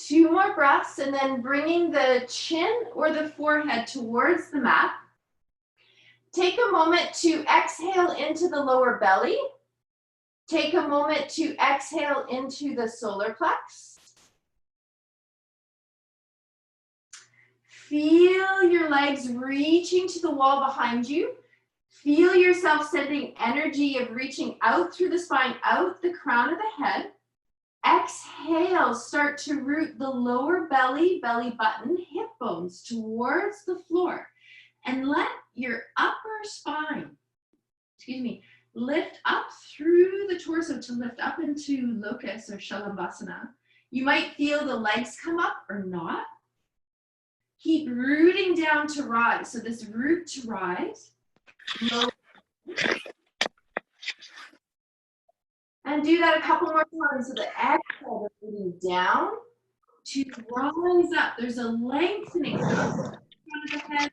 Two more breaths and then bringing the chin or the forehead towards the mat. Take a moment to exhale into the lower belly. Take a moment to exhale into the solar plex. Feel your legs reaching to the wall behind you. Feel yourself sending energy of reaching out through the spine, out the crown of the head. Exhale, start to root the lower belly, belly button, hip bones towards the floor. And let your upper spine, lift up through the torso to lift up into locust or shalabhasana. You might feel the legs come up or not. Keep rooting down to rise. So this root to rise. Lower. And do that a couple more times. So the exhale, rooting down to rise up. There's a lengthening of the front of the head.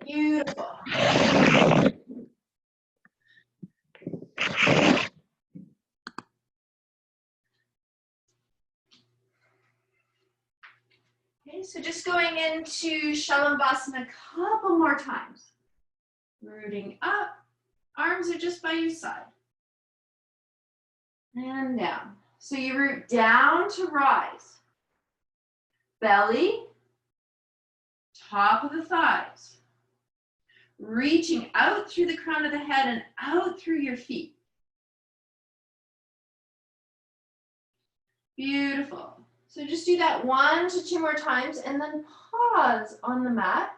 Beautiful. Okay, so just going into Shalabhasana a couple more times. Rooting up, arms are just by your side. And down. So you root down to rise. Belly, top of the thighs. Reaching out through the crown of the head and out through your feet. Beautiful. So just do that 1 to 2 more times and then pause on the mat.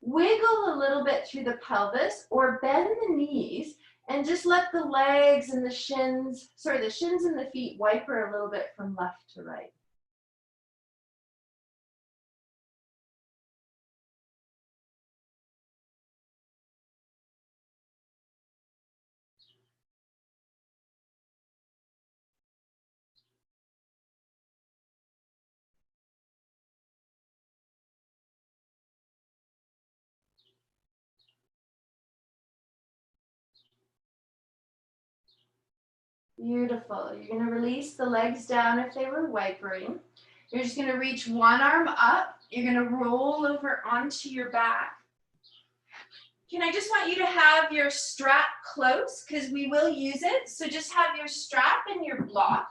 Wiggle a little bit through the pelvis or bend the knees and just let the legs and the shins and the feet wiper a little bit from left to right. Beautiful. You're going to release the legs down if they were wipering. You're just going to reach one arm up. You're going to roll over onto your back. I just want you to have your strap close because we will use it. So just have your strap and your block.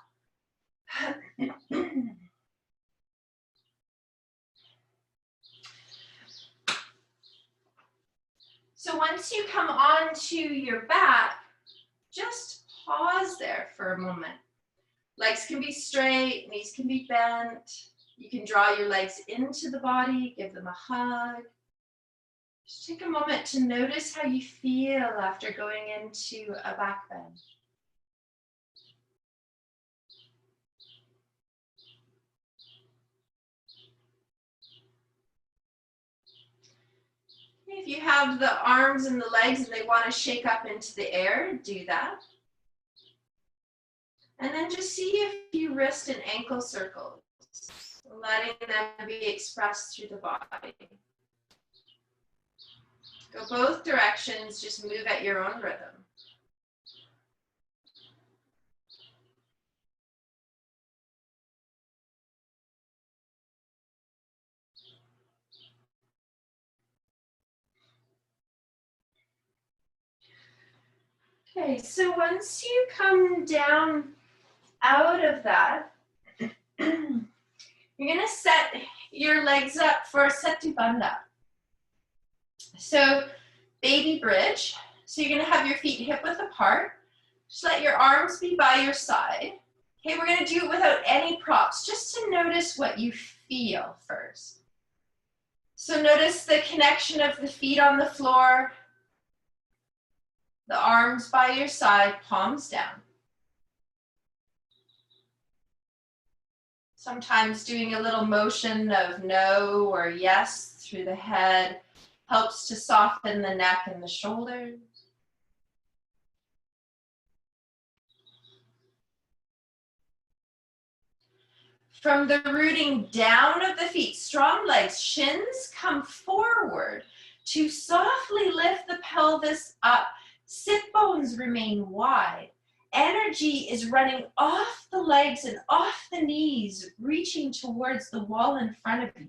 So once you come onto your back, just pause there for a moment. Legs can be straight, knees can be bent. You can draw your legs into the body, give them a hug. Just take a moment to notice how you feel after going into a back bend. If you have the arms and the legs and they want to shake up into the air, do that. And then just see if you wrist and ankle circles, letting them be expressed through the body. Go both directions, just move at your own rhythm. Okay, so once you come down out of that, you're gonna set your legs up for Setu Bandha. So baby bridge. So you're gonna have your feet hip width apart. Just let your arms be by your side. Okay, we're gonna do it without any props, just to notice what you feel first. So notice the connection of the feet on the floor, the arms by your side, palms down. Sometimes doing a little motion of no or yes through the head helps to soften the neck and the shoulders. From the rooting down of the feet, strong legs, shins come forward to softly lift the pelvis up. Sit bones remain wide. Energy is running off the legs and off the knees, reaching towards the wall in front of you.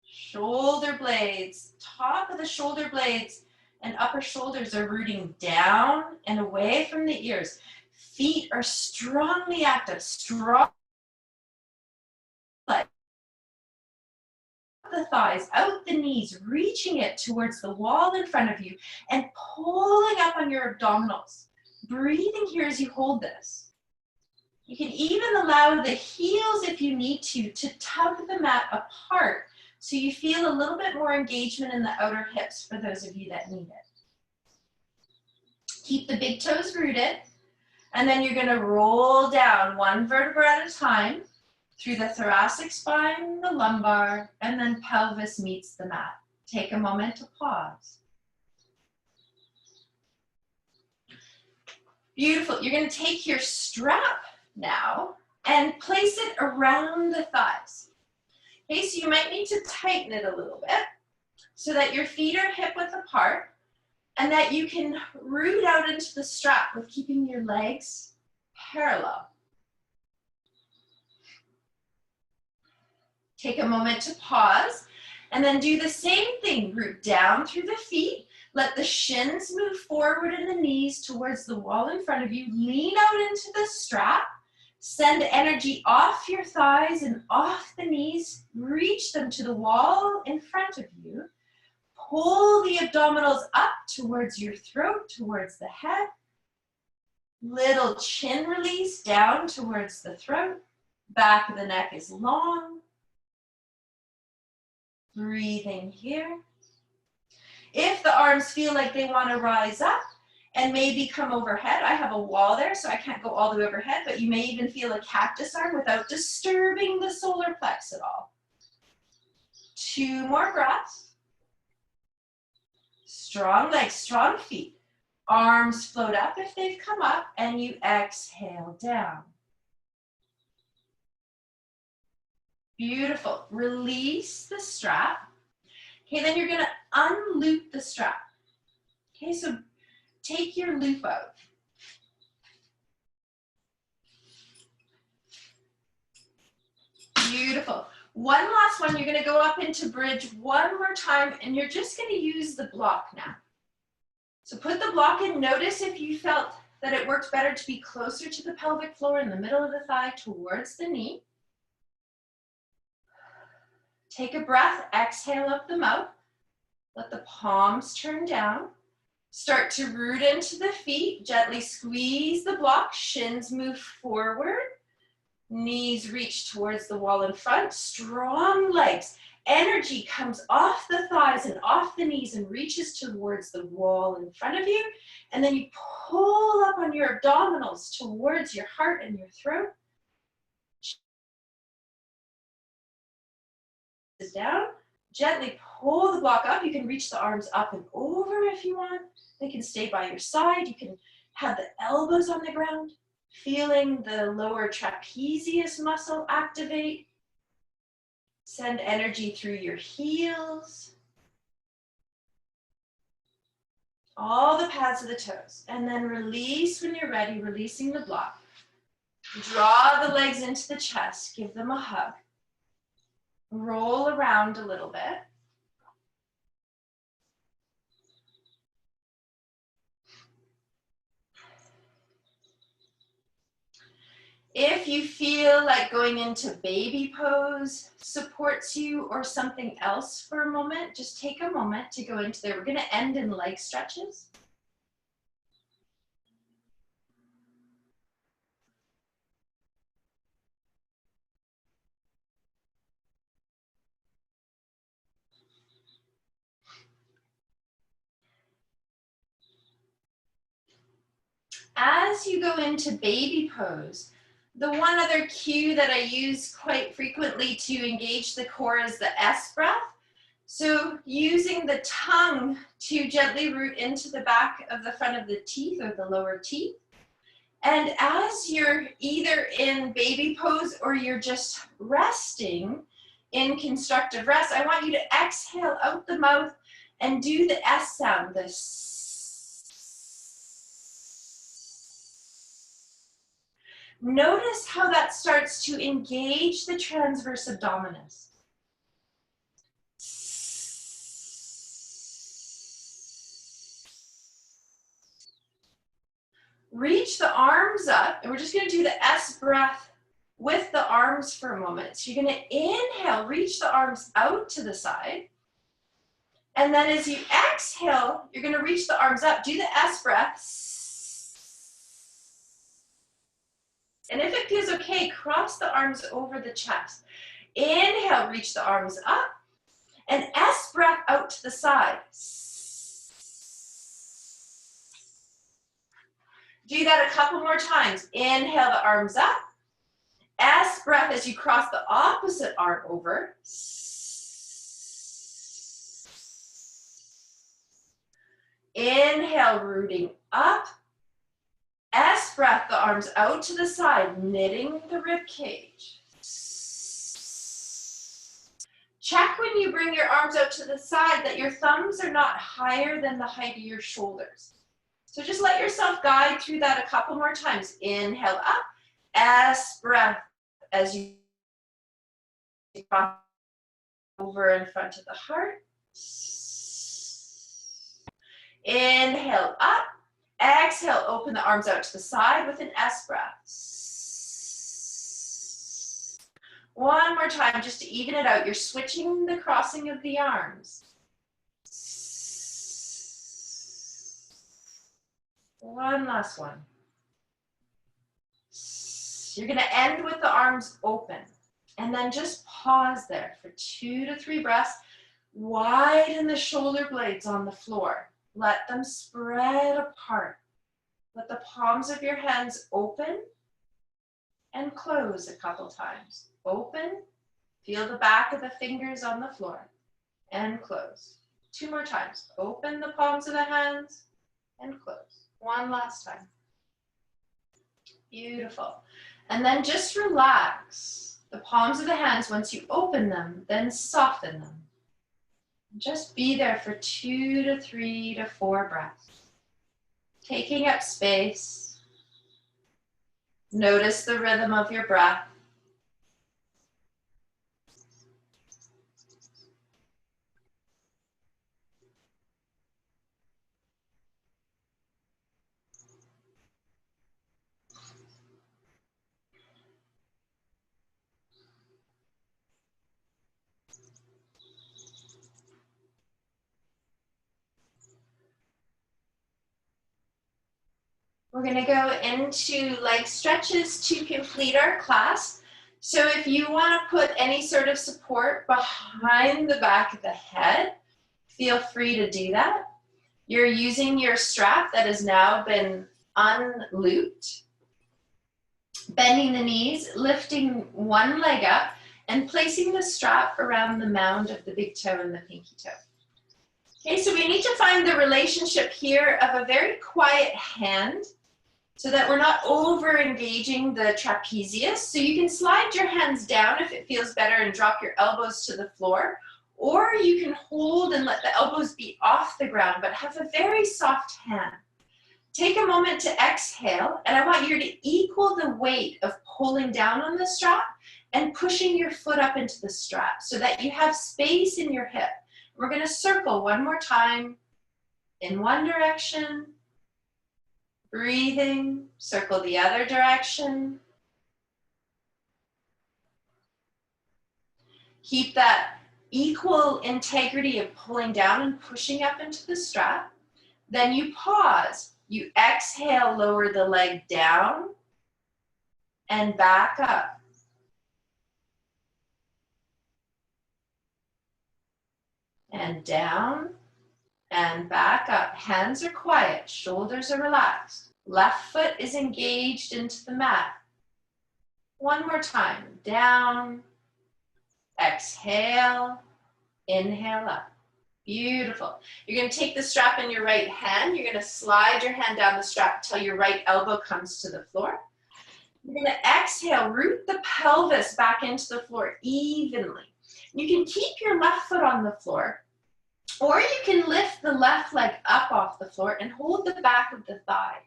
Shoulder blades, top of the shoulder blades and upper shoulders are rooting down and away from the ears. Feet are strongly active, strong. The thighs, out the knees, reaching it towards the wall in front of you and pulling up on your abdominals. Breathing here as you hold this. You can even allow the heels, if you need to tug the mat apart so you feel a little bit more engagement in the outer hips for those of you that need it. Keep the big toes rooted, and then you're going to roll down one vertebra at a time through the thoracic spine, the lumbar, and then pelvis meets the mat. Take a moment to pause. Beautiful. You're going to take your strap now and place it around the thighs. Okay, so you might need to tighten it a little bit so that your feet are hip width apart and that you can root out into the strap with keeping your legs parallel. Take a moment to pause and then do the same thing. Root down through the feet. Let the shins move forward and the knees towards the wall in front of you. Lean out into the strap. Send energy off your thighs and off the knees. Reach them to the wall in front of you. Pull the abdominals up towards your throat, towards the head. Little chin release down towards the throat. Back of the neck is long. Breathing here. If the arms feel like they want to rise up and maybe come overhead, I have a wall there, so I can't go all the way overhead, but you may even feel a cactus arm without disturbing the solar plex at all. 2 more breaths. Strong legs, strong feet. Arms float up if they've come up, and you exhale down. Beautiful. Release the strap. Okay, then you're going to unloop the strap. Okay, so take your loop out. Beautiful. One last one. You're going to go up into bridge one more time, and you're just going to use the block now. So put the block in. Notice if you felt that it worked better to be closer to the pelvic floor in the middle of the thigh towards the knee. Take a breath, exhale up the mouth. Let the palms turn down. Start to root into the feet. Gently squeeze the block. Shins move forward. Knees reach towards the wall in front. Strong legs. Energy comes off the thighs and off the knees and reaches towards the wall in front of you. And then you pull up on your abdominals towards your heart and your throat. Sit down, gently pull the block up. You can reach the arms up and over if you want. They can stay by your side. You can have the elbows on the ground, feeling the lower trapezius muscle activate. Send energy through your heels. All the pads of the toes. And then release when you're ready, releasing the block. Draw the legs into the chest, give them a hug. Roll around a little bit. If you feel like going into baby pose supports you or something else for a moment, just take a moment to go into there. We're going to end in leg stretches. As you go into baby pose, the one other cue that I use quite frequently to engage the core is the S breath. So using the tongue to gently root into the back of the front of the teeth or the lower teeth. And as you're either in baby pose or you're just resting in constructive rest, I want you to exhale out the mouth and do the S sound, this. Notice how that starts to engage the transverse abdominis. Reach the arms up, and we're just going to do the S breath with the arms for a moment. So you're going to inhale, reach the arms out to the side. And then as you exhale, you're going to reach the arms up. Do the S breath. And if it feels okay, cross the arms over the chest. Inhale, reach the arms up. And S breath out to the side. Do that a couple more times. Inhale the arms up. S breath as you cross the opposite arm over. Inhale, rooting up. S breath, the arms out to the side, knitting the rib cage. Check when you bring your arms out to the side that your thumbs are not higher than the height of your shoulders. So just let yourself guide through that a couple more times. Inhale up, S breath as you cross over in front of the heart. Inhale up. Exhale, open the arms out to the side with an S breath. One more time, just to even it out. You're switching the crossing of the arms. One last one. You're going to end with the arms open. And then just pause there for 2 to 3 breaths. Widen the shoulder blades on the floor. Let them spread apart. Let the palms of your hands open and close a couple times. Open, feel the back of the fingers on the floor, and close. 2 more times. Open the palms of the hands and close. One last time. Beautiful. And then just relax the palms of the hands. Once you open them, then soften them. Just be there for 2 to 3 to 4 breaths. Taking up space. Notice the rhythm of your breath. We're going to go into leg stretches to complete our class. So if you want to put any sort of support behind the back of the head, feel free to do that. You're using your strap that has now been unlooped. Bending the knees, lifting one leg up, and placing the strap around the mound of the big toe and the pinky toe. Okay, so we need to find the relationship here of a very quiet hand so that we're not over engaging the trapezius. So you can slide your hands down if it feels better and drop your elbows to the floor, or you can hold and let the elbows be off the ground, but have a very soft hand. Take a moment to exhale, and I want you to equal the weight of pulling down on the strap and pushing your foot up into the strap so that you have space in your hip. We're going to circle one more time in one direction, breathing, circle the other direction. Keep that equal integrity of pulling down and pushing up into the strap. Then you pause. You exhale, lower the leg down and back up. And down and back up. Hands are quiet, shoulders are relaxed. Left foot is engaged into the mat. One more time. Down, exhale, inhale up. Beautiful. You're going to take the strap in your right hand. You're going to slide your hand down the strap until your right elbow comes to the floor. You're going to exhale, root the pelvis back into the floor evenly. You can keep your left foot on the floor, or you can lift the left leg up off the floor and hold the back of the thigh.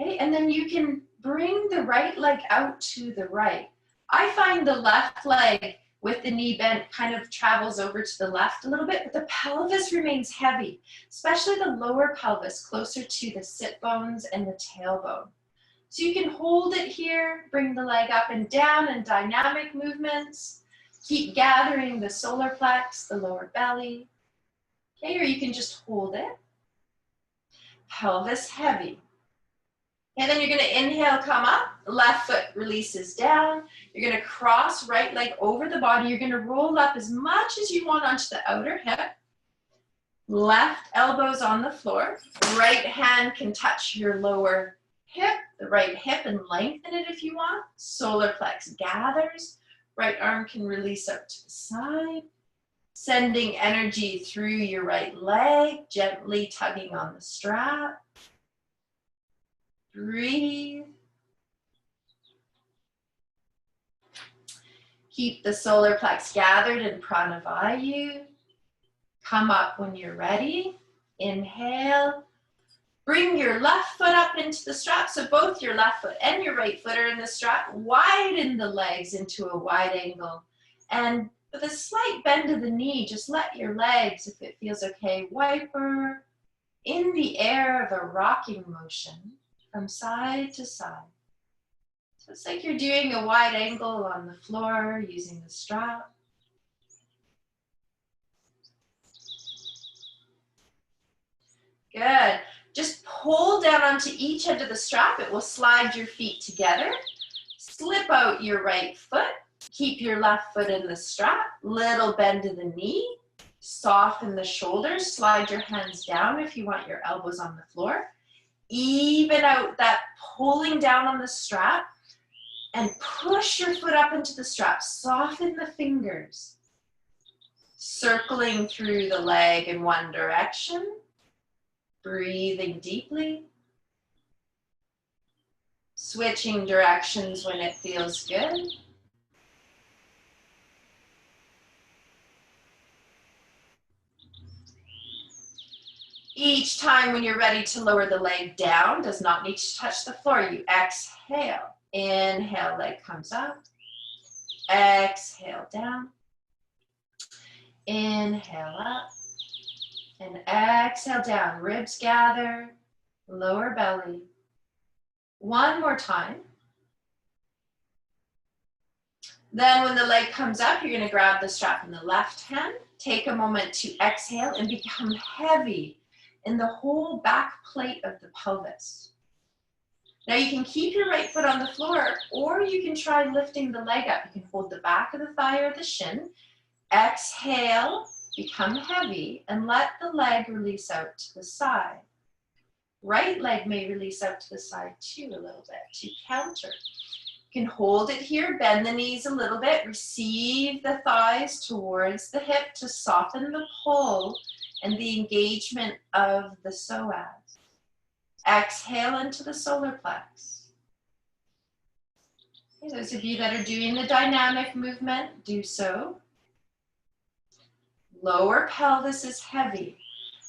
Okay, and then you can bring the right leg out to the right. I find the left leg with the knee bent kind of travels over to the left a little bit, but the pelvis remains heavy, especially the lower pelvis closer to the sit bones and the tailbone. So you can hold it here, bring the leg up and down in dynamic movements. Keep gathering the solar plex, the lower belly. Okay, or you can just hold it. Pelvis heavy. And then you're going to inhale, come up, left foot releases down. You're going to cross right leg over the body. You're going to roll up as much as you want onto the outer hip. Left elbows on the floor. Right hand can touch your lower hip, the right hip, and lengthen it if you want. Solar plex gathers. Right arm can release up to the side. Sending energy through your right leg, gently tugging on the strap. Breathe. Keep the solar plex gathered in pranavayu. Come up when you're ready. Inhale. Bring your left foot up into the strap, so both your left foot and your right foot are in the strap. Widen the legs into a wide angle. And with a slight bend of the knee, just let your legs, if it feels okay, wiper in the air of a rocking motion from side to side. So it's like you're doing a wide angle on the floor using the strap. Good. Just pull down onto each end of the strap. It will slide your feet together. Slip out your right foot. Keep your left foot in the strap. Little bend to the knee. Soften the shoulders. Slide your hands down if you want your elbows on the floor. Even out that pulling down on the strap and push your foot up into the strap. Soften the fingers. Circling through the leg in one direction. Breathing deeply. Switching directions when it feels good. Each time when you're ready to lower the leg down, does not need to touch the floor. You exhale. Inhale, leg comes up. Exhale, down. Inhale, up. And exhale, down. Ribs gather. Lower belly. One more time. Then when the leg comes up, you're going to grab the strap in the left hand. Take a moment to exhale and become heavy in the whole back plate of the pelvis. Now you can keep your right foot on the floor, or you can try lifting the leg up. You can hold the back of the thigh or the shin. Exhale, become heavy, and let the leg release out to the side. Right leg may release out to the side too a little bit to counter. You can hold it here, bend the knees a little bit, receive the thighs towards the hip to soften the pull and the engagement of the psoas. Exhale into the solar plex. Okay, those of you that are doing the dynamic movement, do so. Lower pelvis is heavy.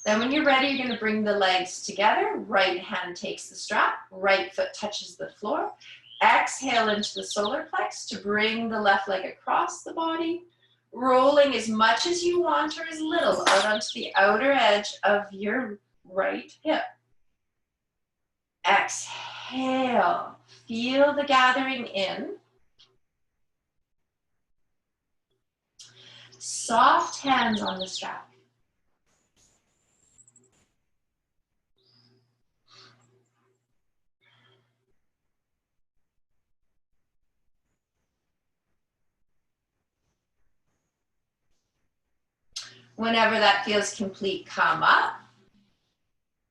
Then when you're ready, you're going to bring the legs together. Right hand takes the strap, right foot touches the floor. Exhale into the solar plex to bring the left leg across the body, rolling as much as you want or as little out onto the outer edge of your right hip. Exhale, feel the gathering in. Soft hands on the strap. Whenever that feels complete, come up.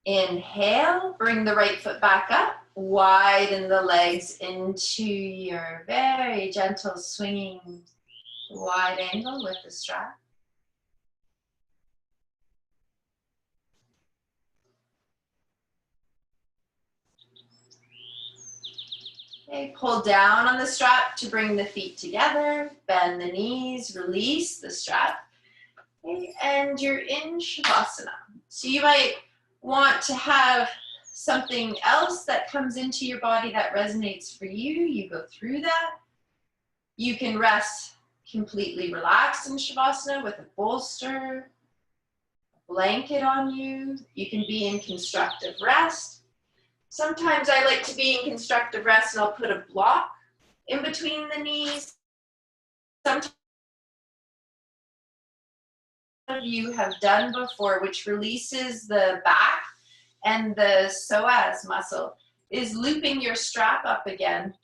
Inhale, bring the right foot back up. Widen the legs into your very gentle swinging wide angle with the strap. Okay, pull down on the strap to bring the feet together. Bend the knees, release the strap. Okay, and you're in Shavasana. So you might want to have something else that comes into your body that resonates for you. You go through that. You can rest completely relaxed in Shavasana with a bolster, a blanket on you. You can be in constructive rest. Sometimes I like to be in constructive rest and I'll put a block in between the knees. Sometimes you have done before, which releases the back and the psoas muscle, is looping your strap up again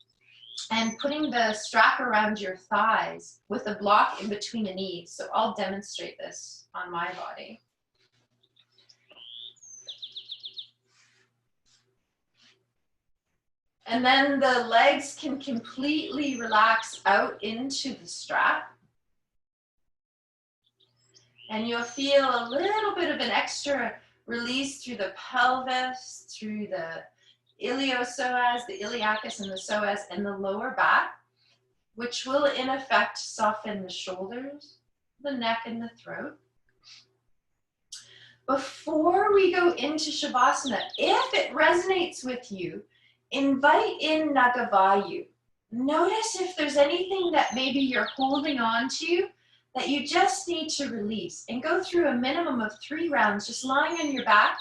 and putting the strap around your thighs with a block in between the knees. So I'll demonstrate this on my body. And then the legs can completely relax out into the strap. And you'll feel a little bit of an extra release through the pelvis, through the iliopsoas, the iliacus and the psoas, and the lower back, which will in effect soften the shoulders, the neck, and the throat. Before we go into Shavasana, if it resonates with you, invite in Nagavayu. Notice if there's anything that maybe you're holding on to that you just need to release, and go through a minimum of 3 rounds, just lying on your back,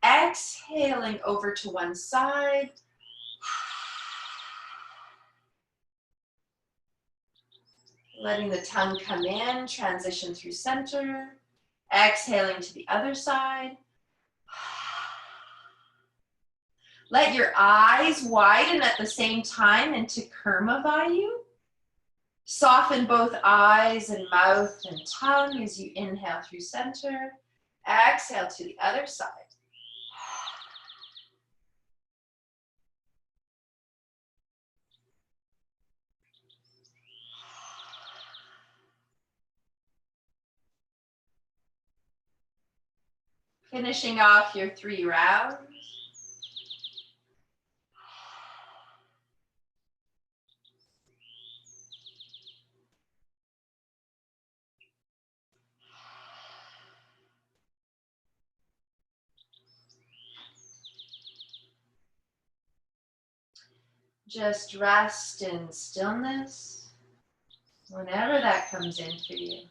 exhaling over to one side. Letting the tongue come in, transition through center, exhaling to the other side. Let your eyes widen at the same time into Kurmavayu. Soften both eyes and mouth and tongue as you inhale through center. Exhale to the other side. Finishing off your 3 rounds. Just rest in stillness whenever that comes in for you.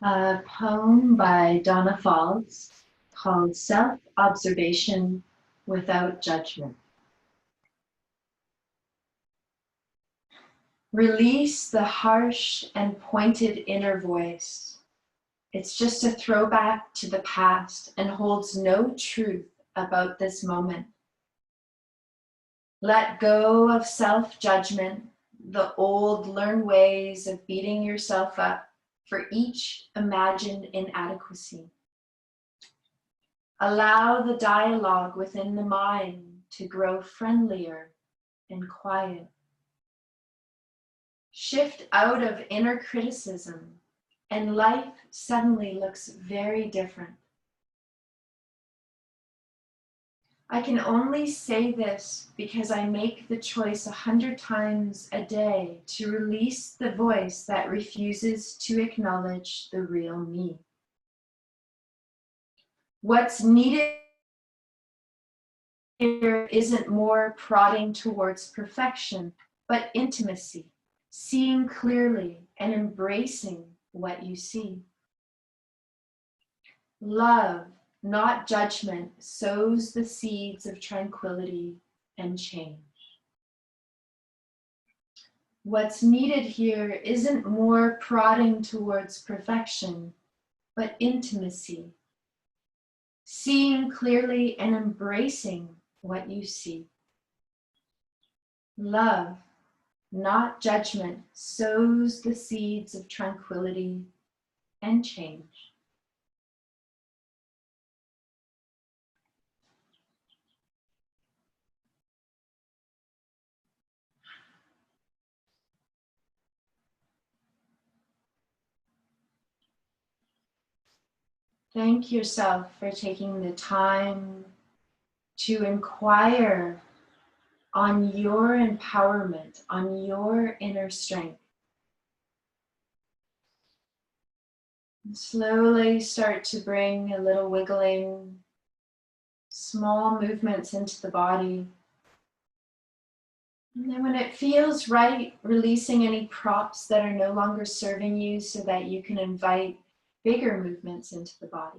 A poem by Donna Falls called Self-Observation Without Judgment. Release the harsh and pointed inner voice. It's just a throwback to the past and holds no truth about this moment. Let go of self-judgment, the old learned ways of beating yourself up for each imagined inadequacy. Allow the dialogue within the mind to grow friendlier and quiet. Shift out of inner criticism, and life suddenly looks very different. I can only say this because I make the choice 100 times a day to release the voice that refuses to acknowledge the real me. What's needed here isn't more prodding towards perfection, but intimacy, seeing clearly and embracing what you see. Love, not judgment, sows the seeds of tranquility and change. What's needed here isn't more prodding towards perfection, but intimacy, seeing clearly and embracing what you see. Love, not judgment, sows the seeds of tranquility and change. Thank yourself for taking the time to inquire on your empowerment, on your inner strength. And slowly start to bring a little wiggling, small movements into the body. And then when it feels right, releasing any props that are no longer serving you so that you can invite bigger movements into the body.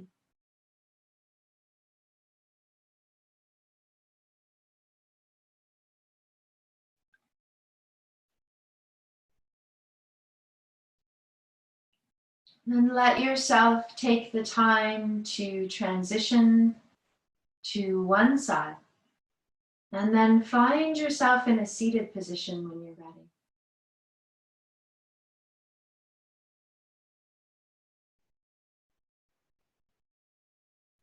Then let yourself take the time to transition to one side. And then find yourself in a seated position when you're ready.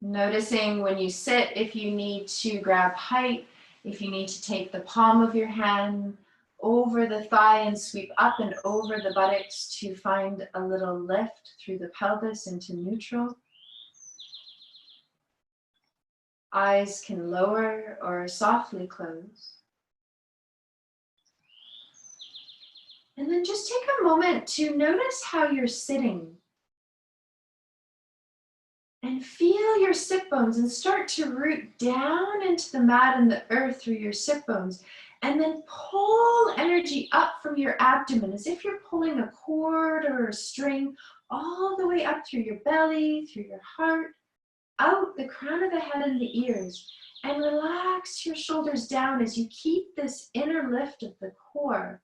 Noticing when you sit, if you need to grab height, if you need to take the palm of your hand over the thigh and sweep up and over the buttocks to find a little lift through the pelvis into neutral. Eyes can lower or softly close. And then just take a moment to notice how you're sitting. And feel your sit bones and start to root down into the mat and the earth through your sit bones. And then pull energy up from your abdomen as if you're pulling a cord or a string all the way up through your belly, through your heart, out the crown of the head and the ears. And relax your shoulders down as you keep this inner lift of the core.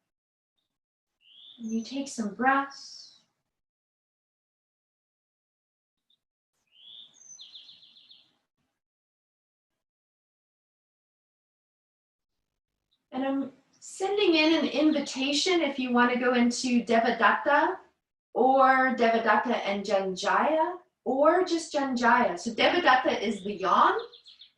And you take some breaths. And I'm sending in an invitation if you want to go into Devadatta or Devadatta and Janjaya or just Janjaya. So Devadatta is the yawn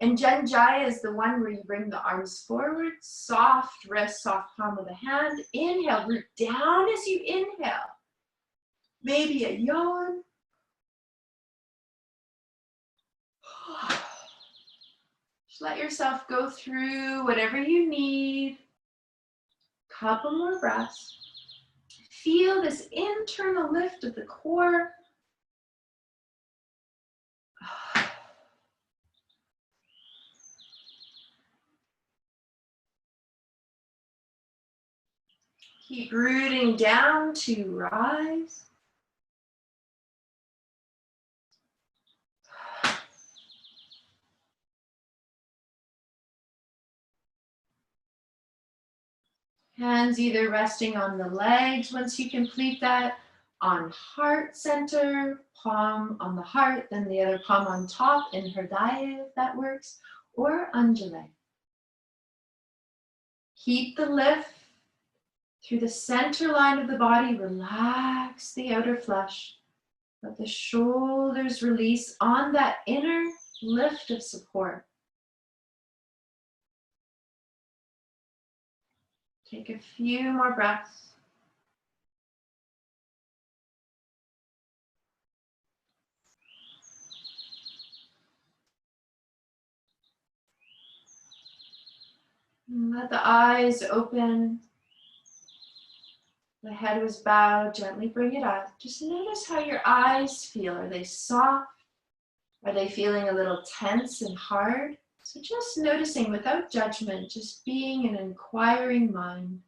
and Janjaya is the one where you bring the arms forward, soft wrist, soft palm of the hand. Inhale, root down as you inhale. Maybe a yawn. Just let yourself go through whatever you need. Couple more breaths. Feel this internal lift of the core. Keep rooting down to rise. Hands either resting on the legs once you complete that, on heart center, palm on the heart, then the other palm on top in Hridaya if that works, or Anjali. Keep the lift through the center line of the body, relax the outer flesh. Let the shoulders release on that inner lift of support. Take a few more breaths. And let the eyes open. The head was bowed, gently bring it up. Just notice how your eyes feel. Are they soft? Are they feeling a little tense and hard? So just noticing without judgment, just being an inquiring mind.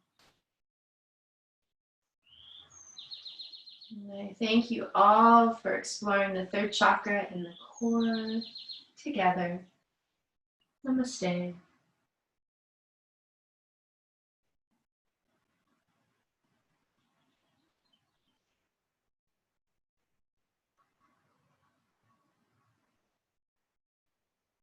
And I thank you all for exploring the third chakra and the core together. Namaste.